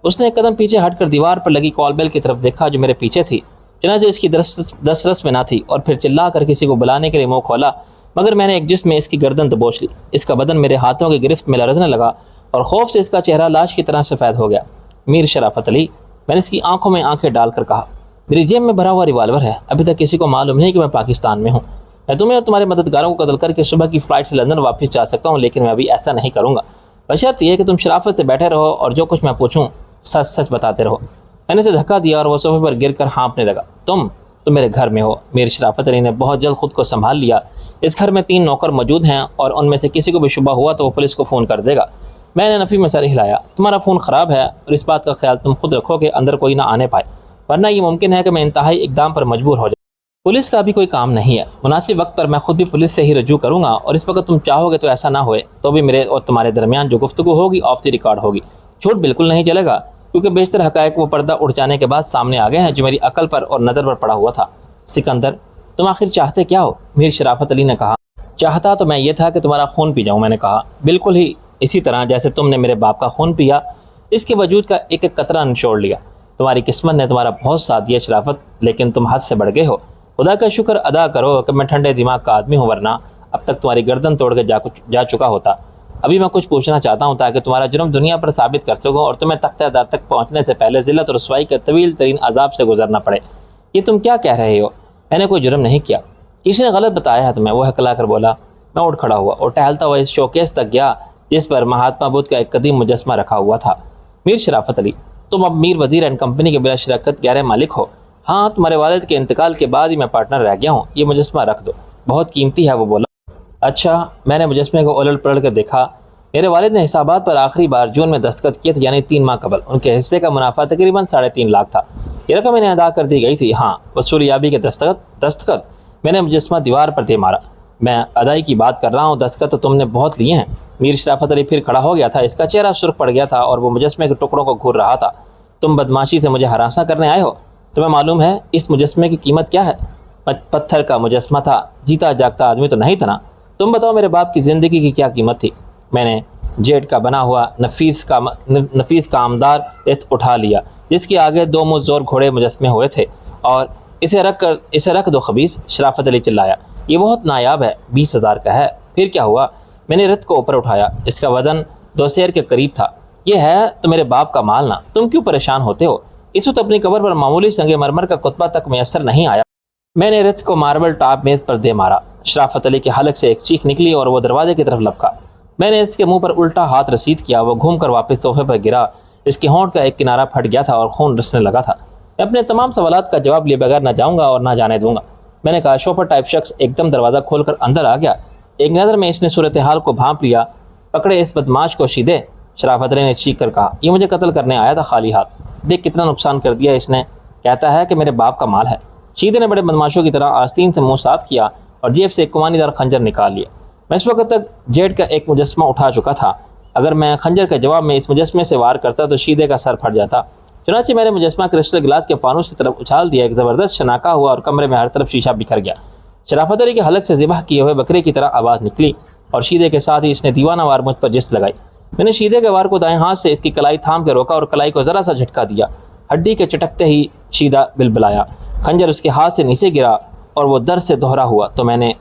اس نے ایک قدم پیچھے ہٹ کر دیوار پر لگی کال بیل کی طرف دیکھا جو میرے پیچھے تھی، چنانچہ اس کی دسترس میں نہ تھی، اور پھر چلا کر کسی کو بلانے کے لیے منہ کھولا، مگر میں نے ایک جسم میں اس کی گردن دبوچ لی۔ اس کا بدن میرے ہاتھوں کی گرفت میں لرزنے لگا اور خوف سے اس کا چہرہ لاش کی طرح سفید ہو گیا۔ میر شرافت علی، میں نے اس کی آنکھوں میں آنکھیں ڈال کر کہا، میری جیب میں بھرا ہوا ریوالور ہے۔ ابھی تک کسی کو معلوم نہیں کہ میں پاکستان میں ہوں۔ میں تمہیں اور تمہارے مددگاروں کو قتل کر کے صبح کی فلائٹ سے لندن واپس جا سکتا ہوں، لیکن میں ابھی ایسا نہیں کروں گا، بشرط یہ کہ تم شرافت سے بیٹھے رہو اور جو کچھ میں پوچھوں سچ سچ بتاتے رہو۔ میں نے اسے دھکا دیا اور وہ صوفے پر گر کر ہانپنے لگا۔ تم میرے گھر میں ہو۔ میر شرافت علی نے بہت جلد خود کو سنبھال لیا۔ اس گھر میں 3 نوکر موجود ہیں اور ان میں سے کسی کو بھی شبہ ہوا تو وہ پولیس کو فون کر دے گا۔ میں نے نفی میں سر ہلایا۔ تمہارا فون خراب ہے اور اس بات کا خیال تم خود رکھو کہ اندر کوئی نہ آنے پائے، ورنہ یہ ممکن ہے کہ میں انتہائی اقدام پر مجبور ہو جاؤں۔ پولیس کا بھی کوئی کام نہیں ہے۔ مناسب وقت پر میں خود بھی پولیس سے ہی رجوع کروں گا، اور اس وقت تم چاہو گے تو ایسا نہ ہوئے تو بھی میرے اور تمہارے درمیان جو گفتگو ہوگی آف دی ریکارڈ ہوگی۔ جھوٹ بالکل نہیں چلے گا، کیونکہ بیشتر حقائق وہ پردہ اٹھ جانے کے بعد سامنے آ گئے ہیں جو میری عقل پر اور نظر پر پڑا ہوا تھا۔ سکندر، تم آخر چاہتے کیا ہو؟ میر شرافت علی نے کہا۔ چاہتا تو میں یہ تھا کہ تمہارا خون پی جاؤں۔ میں نے کہا، بالکل ہی اسی طرح جیسے تم نے میرے باپ کا خون پیا، اس کے وجود کا ایک ایک قطرہ نچوڑ لیا۔ تمہاری قسمت نے تمہارا بہت ساتھ دیا شرافت، لیکن تم حد سے بڑھ گئے ہو۔ خدا کا شکر ادا کرو کہ میں ٹھنڈے دماغ کا آدمی ہوں، ورنہ اب تک تمہاری گردن توڑ کے جا چکا ہوتا۔ ابھی میں کچھ پوچھنا چاہتا ہوں تاکہ تمہارا جرم دنیا پر ثابت کر سکوں اور تمہیں تختہ دار تک پہنچنے سے پہلے ذلت اور رسوائی کے طویل ترین عذاب سے گزرنا پڑے۔ یہ تم کیا کہہ رہے ہو؟ میں نے کوئی جرم نہیں کیا، کسی نے غلط بتایا ہے تمہیں، وہ ہکلا کر بولا۔ میں اٹھ کھڑا ہوا اور ٹہلتا ہوا اس شوکیس تک گیا جس پر مہاتما بدھ کا ایک قدیم مجسمہ رکھا ہوا تھا۔ میر شرافت علی، تم اب میر وزیر اینڈ کمپنی کے بلا شراکت گہرے مالک ہو؟ ہاں، تمہارے والد کے انتقال کے بعد ہی میں پارٹنر رہ گیا ہوں۔ یہ مجسمہ رکھ دو، بہت قیمتی ہے، وہ بولا۔ اچھا، میں نے مجسمے کو الٹ پلٹ کر دیکھا۔ میرے والد نے حسابات پر آخری بار جون میں دستخط کیے تھے، یعنی 3 ماہ قبل۔ ان کے حصے کا منافع تقریباً 3.5 لاکھ تھا۔ یہ رقم انہیں ادا کر دی گئی تھی۔ ہاں، وصولیابی کے دستخط۔ میں نے مجسمہ دیوار پر دے مارا۔ میں ادائی کی بات کر رہا ہوں، دستخط تو تم نے بہت لیے ہیں۔ میر شرافت علی پھر کھڑا ہو گیا تھا، اس کا چہرہ سرخ پڑ گیا تھا اور وہ مجسمے کے ٹکڑوں کو گھور رہا تھا۔ تم بدماشی سے مجھے ہراساں کرنے آئے ہو؟ تمہیں معلوم ہے اس مجسمے کی قیمت کیا ہے؟ پتھر کا مجسمہ تھا، جیتا جاگتا آدمی تو نہیں تھا نا۔ تم بتاؤ میرے باپ کی زندگی کی کیا قیمت تھی؟ میں نے جیٹ کا بنا ہوا نفیس کامدار رتھ اٹھا لیا، جس کے آگے 2 منہ زور گھوڑے مجسمے ہوئے تھے، اور اسے رکھ دو خبیث، شرافت علی چلایا۔ یہ بہت نایاب ہے، 20,000 کا ہے۔ پھر کیا ہوا؟ میں نے رتھ کو اوپر اٹھایا، اس کا وزن 2 سیر کے قریب تھا۔ یہ ہے تو میرے باپ کا مال نا، تم کیوں پریشان ہوتے ہو؟ اس وقت اپنی قبر پر معمولی سنگ مرمر کا کتبہ تک میسر نہیں آیا۔ میں نے رتھ کو ماربل ٹاپ میز پر دے مارا۔ شرافت علی کے حلق سے ایک چیخ نکلی اور وہ دروازے کی طرف لپکا۔ میں نے اس کے منہ پر الٹا ہاتھ رسید کیا، وہ گھوم کر واپس صوفے پر گرا۔ اس کے ہونٹ کا ایک کنارہ پھٹ گیا تھا اور خون رسنے لگا تھا۔ میں اپنے تمام سوالات کا جواب لیے بغیر نہ جاؤں گا اور نہ جانے دوں گا، میں نے کہا۔ شوفر ٹائپ شخص ایک دم دروازہ کھول کر اندر آ گیا۔ ایک نظر میں اس نے صورتحال کو بھانپ لیا۔ پکڑے اس بدماش کو شیدے، شرافت علی نے چیخ کر کہا۔ یہ مجھے قتل کرنے آیا تھا خالی ہاتھ، دیکھ کتنا نقصان کر دیا اس نے۔ کہتا ہے کہ میرے باپ کا مال ہے۔ شیدے نے بڑے بدماشوں کی طرح آستین سے منہ صاف کیا اور جیب سے ایک کمانی دار خنجر نکال لیا۔ میں اس وقت تک جیٹ کا ایک مجسمہ اٹھا چکا تھا۔ اگر میں خنجر کے جواب میں اس مجسمے سے وار کرتا تو شیدے کا سر پھٹ جاتا۔ چنانچہ میں نے مجسمہ کرسٹل گلاس کے فانوس کی طرف اچھال دیا، ایک زبردست شناکا ہوا اور کمرے میں ہر طرف شیشہ بکھر گیا۔ شرافت علی کے حلق سے ذبح کیے ہوئے بکرے کی طرح آواز نکلی اور شیدے کے ساتھ ہی اس نے دیوانہ وار مجھ پر جست لگائی۔ میں نے شیدے کے وار کو دائیں ہاتھ سے اس کی کلائی تھام کے روکا اور کلائی کو ذرا سا جھٹکا دیا۔ ہڈی کے چٹکتے ہی شیدہ بلبلایا۔ خنجر اس کے ہاتھ سے نیچے گرا اور وہ در سے دوہرا ہوا تو میں نے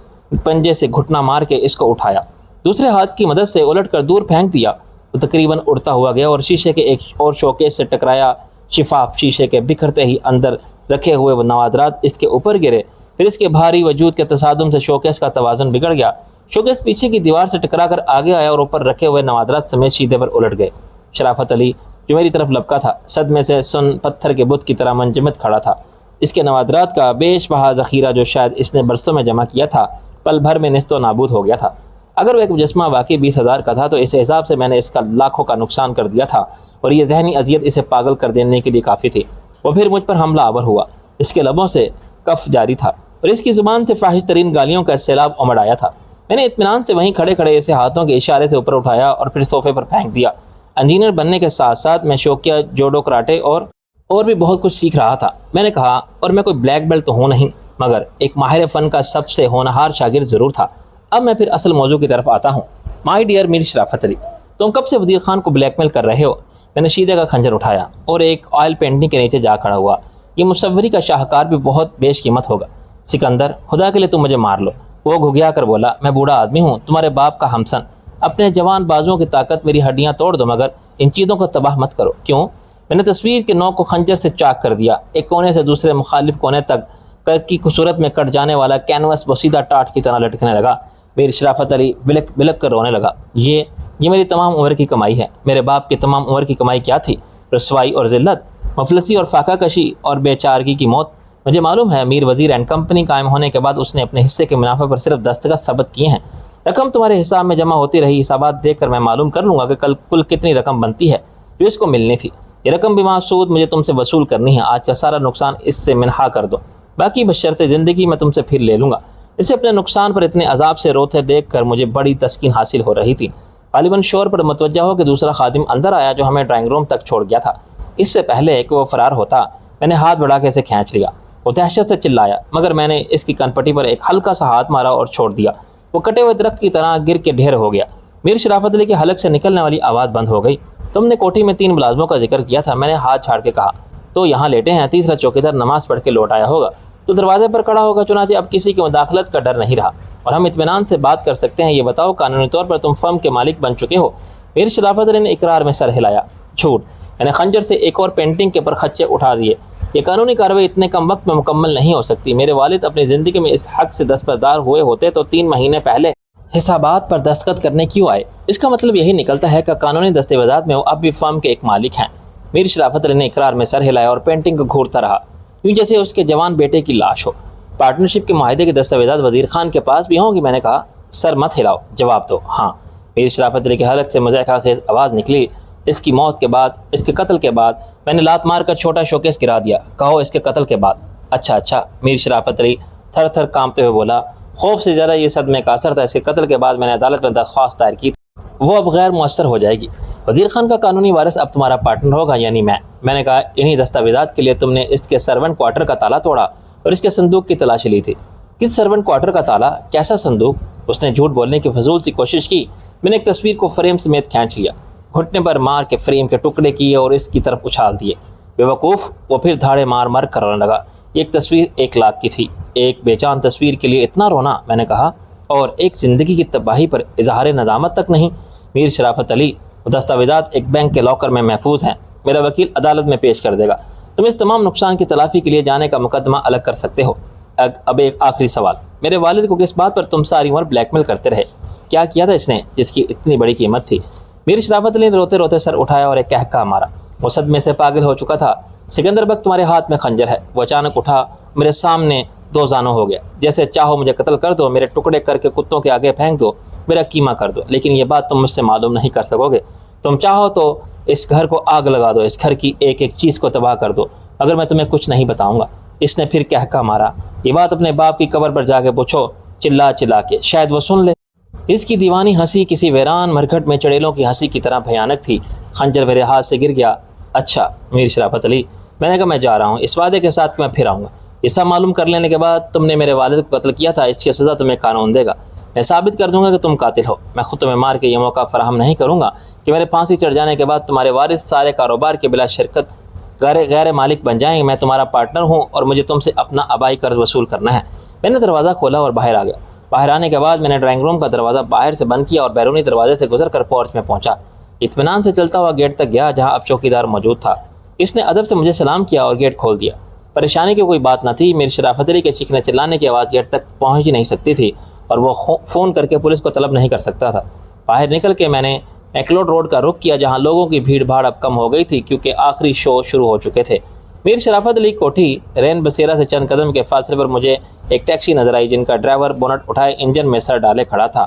پنجے سے گھٹنا مار کے اس کو اٹھایا، دوسرے ہاتھ کی مدد سے الٹ کر دور پھینک دیا۔ وہ تقریباً اڑتا ہوا گیا اور شیشے کے ایک اور شوکیس سے ٹکرایا۔ شفاف شیشے کے بکھرتے ہی اندر رکھے ہوئے وہ نوادرات اس کے اوپر گرے۔ پھر اس کے بھاری وجود کے تصادم سے شوکیس کا توازن بگڑ گیا۔ شوکیس پیچھے کی دیوار سے ٹکرا کر آگے آیا اور اوپر رکھے ہوئے نوادرات سمیت شیدے پر الٹ گئے۔ شرافت علی جو میری طرف لپکا تھا، صدمے سے سن پتھر کے بت کی طرح منجمد کھڑا تھا۔ اس کے نوادرات کا بیش بہا ذخیرہ جو شاید اس نے برسوں میں جمع کیا تھا، پل بھر میں نیست و نابود ہو گیا تھا۔ اگر وہ ایک مجسمہ واقعی 20,000 کا تھا تو اس حساب سے میں نے اس کا لاکھوں کا نقصان کر دیا تھا، اور یہ ذہنی اذیت اسے پاگل کر دینے کے لیے کافی تھی۔ وہ پھر مجھ پر حملہ آور ہوا۔ اس کے لبوں سے کف جاری تھا اور اس کی زبان سے فاحش ترین گالیوں کا سیلاب امڑ آیا تھا۔ میں نے اطمینان سے وہیں کھڑے کھڑے اسے ہاتھوں کے اشارے سے اوپر اٹھایا اور پھر صوفے پر پھینک دیا۔ انجینئر بننے کے ساتھ ساتھ میں شوقیہ جوڈو کراٹے اور بھی بہت کچھ سیکھ رہا تھا۔ میں نے کہا، اور میں کوئی بلیک بیلٹ تو ہوں نہیں، مگر ایک ماہر فن کا سب سے ہونہار شاگرد ضرور تھا۔ اب میں پھر اصل موضوع کی طرف آتا ہوں۔ مائی ڈیئر میر شرافت علی، تم کب سے وزیر خان کو بلیک میل کر رہے ہو؟ میں نے شیدے کا خنجر اٹھایا اور ایک آئل پینٹنگ کے نیچے جا کھڑا ہوا۔ یہ مصوری کا شاہکار بھی بہت بیش قیمت ہوگا۔ سکندر، خدا کے لیے تم مجھے مار لو۔ وہ گھگیا کر بولا، میں بوڑھا آدمی ہوں، تمہارے باپ کا ہمسن۔ اپنے جوان بازوؤں کی طاقت میری ہڈیاں توڑ دو، مگر ان چیزوں کو تباہ مت کرو۔ کیوں؟ میں نے تصویر کے نوک کو خنجر سے چاک کر دیا۔ ایک کونے سے دوسرے مخالف کونے تک کی صورت میں کٹ جانے والا کینوس بسیدہ ٹاٹ کی طرح لٹکنے لگا۔ میری شرافت علی بلک بلک کر رونے لگا۔ یہ میری تمام عمر کی کمائی ہے۔ میرے باپ کی تمام عمر کی کمائی کیا تھی؟ رسوائی اور ذلت، مفلسی اور فاقہ کشی اور بے چارگی کی موت۔ مجھے معلوم ہے میر وزیر اینڈ کمپنی قائم ہونے کے بعد اس نے اپنے حصے کے منافع پر صرف دستخط ثبت کیے ہیں۔ رقم تمہارے حساب میں جمع ہوتی رہی، حسابات دیکھ کر میں معلوم کر لوں گا کہ کل کتنی رقم بنتی ہے جو اس کو ملنی تھی۔ یہ رقم بما سود مجھے تم سے وصول کرنی ہے۔ آج کا سارا نقصان اس سے منہا کر دو، باقی بشرط زندگی میں تم سے پھر لے لوں گا۔ اسے اپنے نقصان پر اتنے عذاب سے روتے دیکھ کر مجھے بڑی تسکین حاصل ہو رہی تھی۔ غالباً شور پر متوجہ ہو کہ دوسرا خادم اندر آیا جو ہمیں ڈرائنگ روم تک چھوڑ گیا تھا۔ اس سے پہلے کہ وہ فرار ہوتا، میں نے ہاتھ بڑھا کے اسے کھینچ لیا۔ وہ دہشت سے چلایا، مگر میں نے اس کی کنپٹی پر ایک ہلکا سا ہاتھ مارا اور چھوڑ دیا۔ وہ کٹے ہوئے درخت کی طرح گر کے ڈھیر ہو گیا۔ میر شرافت علی کے حلق سے نکلنے والی آواز بند ہو گئی۔ تم نے کوٹھی میں 3 ملازموں کا ذکر کیا تھا، میں نے ہاتھ چھاڑ کے کہا۔ تو یہاں لیٹے ہیں، تیسرا چوکیدار نماز پڑھ کے لوٹ آیا ہوگا تو دروازے پر کھڑا ہوگا۔ چنانچہ اب کسی کی مداخلت کا ڈر نہیں رہا اور ہم اطمینان سے بات کر سکتے ہیں۔ یہ بتاؤ، قانونی طور پر تم فرم کے مالک بن چکے ہو؟ میر شرافت علی نے اقرار میں سر ہلایا۔ جھوٹ۔ میں نے خنجر سے ایک اور پینٹنگ کے پرخچے اٹھا دیے۔ یہ قانونی کارروائی اتنے کم وقت میں مکمل نہیں ہو سکتی۔ میرے والد اپنی زندگی میں اس حق سے دستبردار ہوئے ہوتے تو 3 مہینے پہلے حسابات پر دستخط کرنے کیوں آئے؟ اس کا مطلب یہی نکلتا ہے کہ قانونی دستاویزات میں وہ اب بھی فرم کے ایک مالک ہیں۔ میر شرافت علی نے اقرار میں سر ہلایا اور پینٹنگ کو گھورتا رہا، یوں جیسے اس کے جوان بیٹے کی لاش ہو۔ پارٹنرشپ کے معاہدے کے دستاویزات وزیر خان کے پاس بھی ہوں گی؟ میں نے کہا۔ سر مت ہلاؤ، جواب دو۔ ہاں۔ میر شرافت علی کے حلق سے مضحکہ خیز آواز نکلی۔ اس کی موت کے بعد، اس کے قتل کے بعد، میں نے لات مار کر چھوٹا شوکیس گرا دیا۔ کہو اس کے قتل کے بعد۔ اچھا۔ میر شرافت علی تھر تھر کانپتے ہوئے بولا، خوف سے زیادہ یہ صدمے کا اثر تھا۔ اس کے قتل کے بعد میں نے عدالت میں درخواست دائر کی، وہ اب غیر مؤثر ہو جائے گی۔ وزیر خان کا قانونی وارث اب تمہارا پارٹنر ہوگا، یعنی میں نے کہا انہی دستاویزات کے لیے تم نے اس کے سرونٹ کوارٹر کا تالا توڑا اور اس کے صندوق کی تلاشی لی تھی۔ کس سرونٹ کوارٹر کا تالا؟ کیسا صندوق؟ اس نے جھوٹ بولنے کی فضول سی کوشش کی۔ میں نے ایک تصویر کو فریم سمیت کھینچ لیا، گھٹنے پر مار کے فریم کے ٹکڑے کیے اور اس کی طرف اچھال دیے۔ بے وقوف، وہ پھر دھاڑے مار مار کر رونے لگا۔ ایک تصویر 1 لاکھ کی تھی، ایک بے جان تصویر کے لیے اتنا رونا؟ میں نے کہا، اور ایک زندگی کی تباہی پر اظہار ندامت تک نہیں؟ میر شرافت علی، وہ دستاویزات ایک بینک کے لاکر میں محفوظ ہیں، میرا وکیل عدالت میں پیش کر دے گا، تم اس تمام نقصان کی تلافی کے لیے جانے کا مقدمہ الگ کر سکتے ہو۔ اب ایک آخری سوال، میرے والد کو کس بات پر تم ساری عمر بلیک میل کرتے رہے؟ کیا کیا تھا اس نے جس کی اتنی بڑی قیمت تھی؟ میر شرافت علی نے روتے روتے سر اٹھایا اور ایک کہکا مارا۔ وہ صدمے سے پاگل ہو چکا تھا۔ سکندر بک، تمہارے ہاتھ میں خنجر ہے۔ وہ اچانک اٹھا، میرے سامنے 2 زانوں ہو گیا۔ جیسے چاہو مجھے قتل کر دو، میرے ٹکڑے کر کے کتوں کے آگے پھینک دو، میرا قیمہ کر دو، لیکن یہ بات تم مجھ سے معلوم نہیں کر سکو گے۔ تم چاہو تو اس گھر کو آگ لگا دو، اس گھر کی ایک ایک چیز کو تباہ کر دو، اگر میں تمہیں کچھ نہیں بتاؤں گا۔ اس نے پھر کہکا مارا۔ یہ بات اپنے باپ کی قبر پر جا کے پوچھو، چلا چلا کے، شاید وہ سن لے۔ اس کی دیوانی ہنسی کسی ویران مرگھٹ میں چڑیلوں کی ہنسی کی طرح بھیانک تھی۔ خنجر میرے ہاتھ سے گر گیا۔ اچھا میر شرافت علی، میں نے کہا میں جا رہا ہوں، اس وعدے کے ساتھ کہ میں پھر آؤں گا۔ یہ سب معلوم کر لینے کے بعد تم نے میرے والد کو قتل کیا تھا، اس کی سزا تمہیں قانون دے گا۔ میں ثابت کر دوں گا کہ تم قاتل ہو۔ میں خود تمہیں مار کے یہ موقع فراہم نہیں کروں گا کہ میرے پھانسی چڑھ جانے کے بعد تمہارے وارث سارے کاروبار کے بلا شرکت غیر مالک بن جائیں۔ میں تمہارا پارٹنر ہوں اور مجھے تم سے اپنا آبائی قرض وصول کرنا ہے۔ میں نے دروازہ کھولا اور باہر آ گیا۔ باہر آنے کے بعد میں نے ڈرائنگ روم کا دروازہ باہر سے بند کیا اور بیرونی دروازے سے گزر کر پورچ میں پہنچا۔ اطمینان سے چلتا ہوا گیٹ تک گیا جہاں اب چوکیدار موجود تھا۔ اس نے ادب سے مجھے سلام کیا اور گیٹ کھول دیا۔ پریشانی کی کوئی بات نہ تھی، میری شرافت علی کے چیخنے چلانے کی آواز گیٹ تک پہنچ ہی نہیں سکتی تھی اور وہ فون کر کے پولیس کو طلب نہیں کر سکتا تھا۔ باہر نکل کے میں نے میکلوڈ روڈ کا رخ کیا جہاں لوگوں کی بھیڑ بھاڑ اب کم ہو گئی تھی کیونکہ آخری شو شروع ہو چکے تھے۔ میر شرافت علی کوٹھی رین بسیرا سے چند قدم کے فاصلے پر مجھے ایک ٹیکسی نظر آئی جن کا ڈرائیور بونٹ اٹھائے انجن میں سر ڈالے کھڑا تھا۔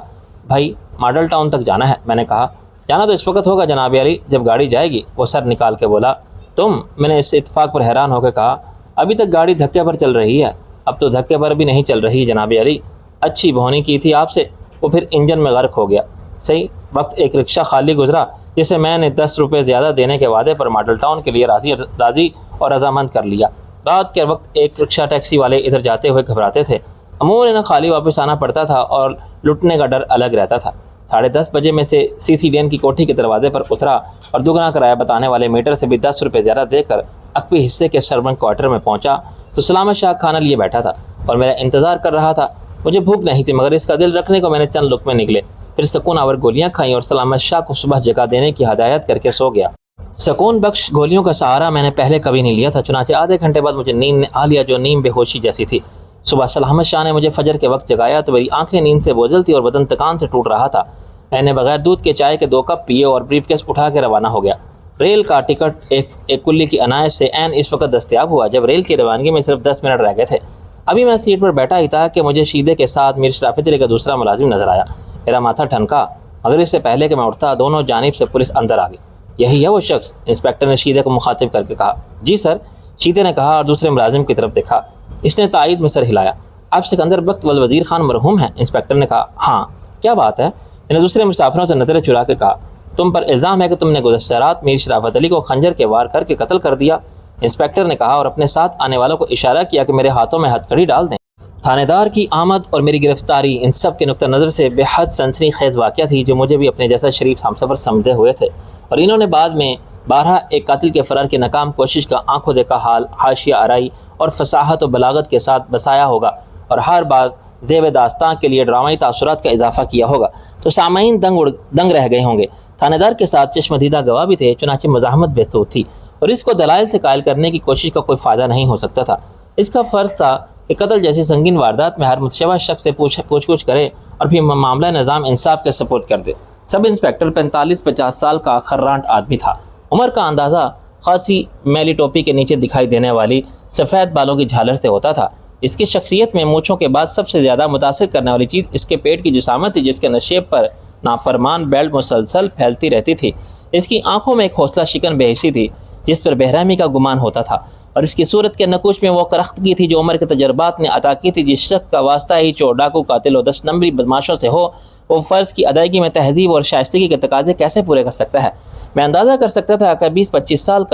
بھائی ماڈل ٹاؤن تک جانا ہے، میں نے کہا۔ جانا تو اس وقت ہوگا جناب علی، جب گاڑی جائے گی۔ وہ سر نکال کے بولا۔ تم؟ میں نے اس اتفاق پر حیران ہو کے کہا، ابھی تک گاڑی دھکے پر چل رہی ہے۔ اب تو دھکے پر بھی نہیں چل رہی جناب علی، اچھی بہونی کی تھی آپ سے۔ وہ پھر انجن میں غرق ہو گیا۔ صحیح وقت ایک رکشہ خالی گزرا جسے میں نے 10 روپے زیادہ دینے کے وعدے پر ماڈل ٹاؤن کے لیے راضی اور رضامند کر لیا۔ رات کے وقت ایک رکشہ ٹیکسی والے ادھر جاتے ہوئے گھبراتے تھے، عموماً خالی واپس آنا پڑتا تھا اور لٹنے کا ڈر الگ رہتا تھا۔ 10:30 بجے میں سے سی ڈین کی کوٹھی کے دروازے پر اترا اور دگنا کرایہ بتانے والے میٹر سے بھی 10 روپے زیادہ دے کر اکبی حصے کے سرونٹ کوارٹر میں پہنچا تو سلامت شاہ کھانا لیے بیٹھا تھا اور میرا انتظار کر رہا تھا۔ مجھے بھوک نہیں تھی مگر اس کا دل رکھنے کو میں نے چند لقمے نکلے، پھر سکون آور گولیاں کھائیں اور سلامت شاہ کو صبح جگا دینے کی ہدایت کر کے سو گیا۔ سکون بخش گولیوں کا سہارا میں نے پہلے کبھی نہیں لیا تھا، چنانچہ آدھے گھنٹے بعد مجھے نیند نے آ لیا جو نیم بے ہوشی جیسی تھی۔ صبح سلامت شاہ نے مجھے فجر کے وقت جگایا تو میری آنکھیں نیند سے بوجھل تھی اور بدن تکان سے ٹوٹ رہا تھا۔ میں نے بغیر دودھ کے چائے کے 2 کپ پیے اور بریف کیس اٹھا کے روانہ ہو گیا۔ ریل کا ٹکٹ ایک کلی کی عنایت سے عین اس وقت دستیاب ہوا جب ریل کی روانگی میں صرف 10 منٹ رہ گئے تھے۔ ابھی میں سیٹ پر بیٹھا ہی تھا کہ مجھے شیدے کے ساتھ میر شرافت علی کا دوسرا ملازم نظر آیا۔ میرا ماتھا ٹھنکا مگر اس سے پہلے کہ میں اٹھتا دونوں جانب سے پولیس اندر آ گئی۔ یہی ہے وہ شخص؟ انسپکٹر نے شیدے کو مخاطب کر کے کہا۔ جی سر، شیدے نے کہا اور دوسرے ملازم کی طرف دیکھا۔ اس نے تائید میں سر ہلایا۔ آپ سکندر بخت والوزیر خان مرحوم ہیں؟ انسپکٹر نے کہا۔ ہاں، کیا بات ہے؟ میں نے دوسرے مسافروں سے نظریں چرا کے کہا۔ تم پر الزام ہے کہ تم نے گزشتہ رات میر شرافت علی کو خنجر کے وار کر کے قتل کر دیا، انسپکٹر نے کہا اور اپنے ساتھ آنے والوں کو اشارہ کیا کہ میرے ہاتھوں میں ہتھ کڑی ڈال دیں۔ تھانے دار کی آمد اور میری گرفتاری ان سب کے نقطہ نظر سے بے حد سنسنی خیز واقعہ تھی جو مجھے بھی اپنے جیسا شریف ہمسفر سمجھے ہوئے تھے، اور انہوں نے بعد میں بارہا ایک قاتل کے فرار کی ناکام کوشش کا آنکھوں دیکھا حال حاشیہ آرائی اور فصاحت و بلاغت کے ساتھ بسایا ہوگا اور ہر بار زیب داستان کے لیے ڈرامائی تاثرات کا اضافہ کیا ہوگا تو سامعین دنگ رہ گئے ہوں گے۔ تھانے دار کے ساتھ چشم دیدہ گواہ بھی تھے، چنانچہ مزاحمت بیستود تھی اور اس کو دلائل سے قائل کرنے کی کوشش کا کوئی فائدہ نہیں ہو سکتا تھا۔ اس کا فرض تھا کہ قتل جیسی سنگین واردات میں ہر متشبہ شخص سے پوچھ گچھ کرے اور پھر معاملہ نظام انصاف کے سپرد کر دے۔ سب انسپکٹر 45-50 سال کا خرانٹ آدمی تھا۔ عمر کا اندازہ خاصی میلی ٹوپی کے نیچے دکھائی دینے والی سفید بالوں کی جھالر سے ہوتا تھا۔ اس کی شخصیت میں مونچھوں کے بعد سب سے زیادہ متاثر کرنے والی چیز اس کے پیٹ کی جسامت تھی جس کے نشیب پر نافرمان بیلٹ مسلسل پھیلتی رہتی تھی۔ اس کی آنکھوں میں ایک حوصلہ شکن بے حسی تھی جس پر بے رحمی کا گمان ہوتا تھا اور اس کی صورت کے نقوش میں وہ کرختگی تھی جو عمر کے تجربات نے عطا کی تھی۔ جس شخص کا واسطہ ہی چور، ڈاکو، قاتل و 10 نمبری بدماشوں سے ہو، وہ فرض کی ادائیگی میں تہذیب اور شائستگی کے تقاضے کیسے پورے کر سکتا ہے؟ میں اندازہ کر سکتا تھا کہ 20-25 سال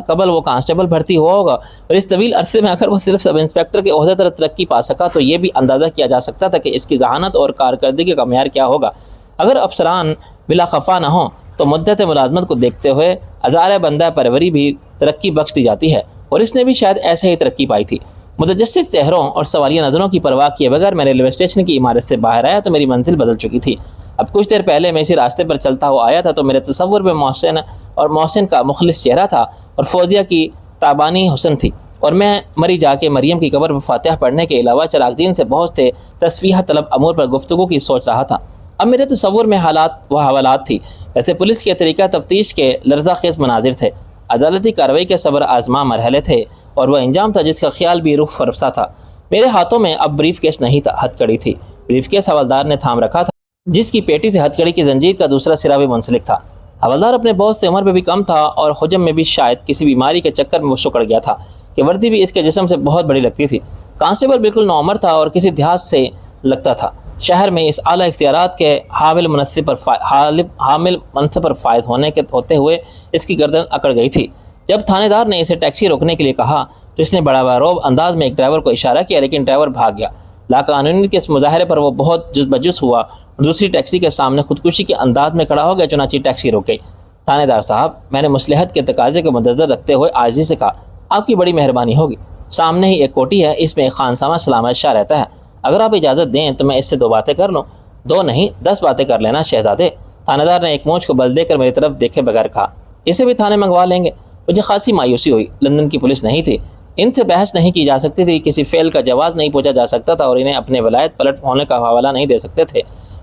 قبل وہ کانسٹیبل بھرتی ہوا ہوگا، اور اس طویل عرصے میں اگر وہ صرف سب انسپکٹر کے عہدے پر ترقی پا سکا تو یہ بھی اندازہ کیا جا سکتا تھا کہ اس کی ذہانت اور کارکردگی کا معیار کیا ہوگا۔ اگر افسران بلا خفا نہ ہوں تو مدت ملازمت کو دیکھتے ہوئے ہزارہ بندہ پروری بھی ترقی بخش دی جاتی ہے، اور اس نے بھی شاید ایسے ہی ترقی پائی تھی۔ متجسس چہروں اور سوالیہ نظروں کی پرواہ کیے بغیر میں ریلوے اسٹیشن کی عمارت سے باہر آیا تو میری منزل بدل چکی تھی۔ اب کچھ دیر پہلے میں اسی راستے پر چلتا ہوا آیا تھا تو میرے تصور میں محسن کا مخلص چہرہ تھا اور فوزیہ کی تابانی حسن تھی، اور میں مری جا کے مریم کی قبر پر فاتحہ پڑھنے کے علاوہ چراغ دین سے بہت سے تصفیہ طلب امور پر گفتگو کی سوچ رہا تھا۔ اب میرے تصور میں حالات و حوالات تھی، ویسے پولیس کے طریقہ تفتیش کے لرزہ خیز مناظر تھے، عدالتی کارروائی کے صبر آزما مرحلے تھے، اور وہ انجام تھا جس کا خیال بھی روح فرسا تھا۔ میرے ہاتھوں میں اب بریف کیس نہیں تھا، ہتھ کڑی تھی۔ بریف کیس حوالدار نے تھام رکھا تھا، جس کی پیٹی سے ہتھ کڑی کی زنجیر کا دوسرا سرا بھی منسلک تھا۔ حوالدار اپنے بہت سے عمر پہ بھی کم تھا، اور حجم میں بھی شاید کسی بیماری کے چکر میں وہ سکڑ گیا تھا کہ وردی بھی اس کے جسم سے بہت بڑی لگتی تھی۔ کانسٹیبل بالکل نوعمر تھا اور کسی دیہات سے لگتا تھا۔ شہر میں اس اعلیٰ اختیارات کے حامل منصب پر فائز ہوتے ہوئے اس کی گردن اکڑ گئی تھی۔ جب تھانے دار نے اسے ٹیکسی روکنے کے لیے کہا تو اس نے بڑا باروب انداز میں ایک ڈرائیور کو اشارہ کیا، لیکن ڈرائیور بھاگ گیا۔ لاقانونیت کے اس مظاہرے پر وہ بہت جز بجز ہوا اور دوسری ٹیکسی کے سامنے خودکشی کے انداز میں کھڑا ہو گیا، چنانچہ ٹیکسی رک گئی۔ تھانے دار صاحب، میں نے مصلحت کے تقاضے کو مدنظر رکھتے ہوئے عاجزی سے کہا، آپ کی بڑی مہربانی ہوگی۔ سامنے ہی ایک کوٹھی ہے، اس میں ایک خانسامہ سلامت شاہ رہتا ہے، اگر آپ اجازت دیں تو میں اس سے 2 باتیں کر لوں۔ 2 نہیں 10 باتیں کر لینا شہزادے۔ تھانے دار نے ایک مونچھ کو بل دے کر میری طرف دیکھے بغیر کہا، اسے بھی تھانے منگوا لیں گے۔ مجھے خاصی مایوسی ہوئی، لندن کی پولیس نہیں تھی، ان سے بحث نہیں کی جا سکتی تھی، کسی فعل کا جواز نہیں پوچھا جا سکتا تھا، اور انہیں اپنے ولایت پلٹ ہونے کا حوالہ نہیں دے سکتے تھے،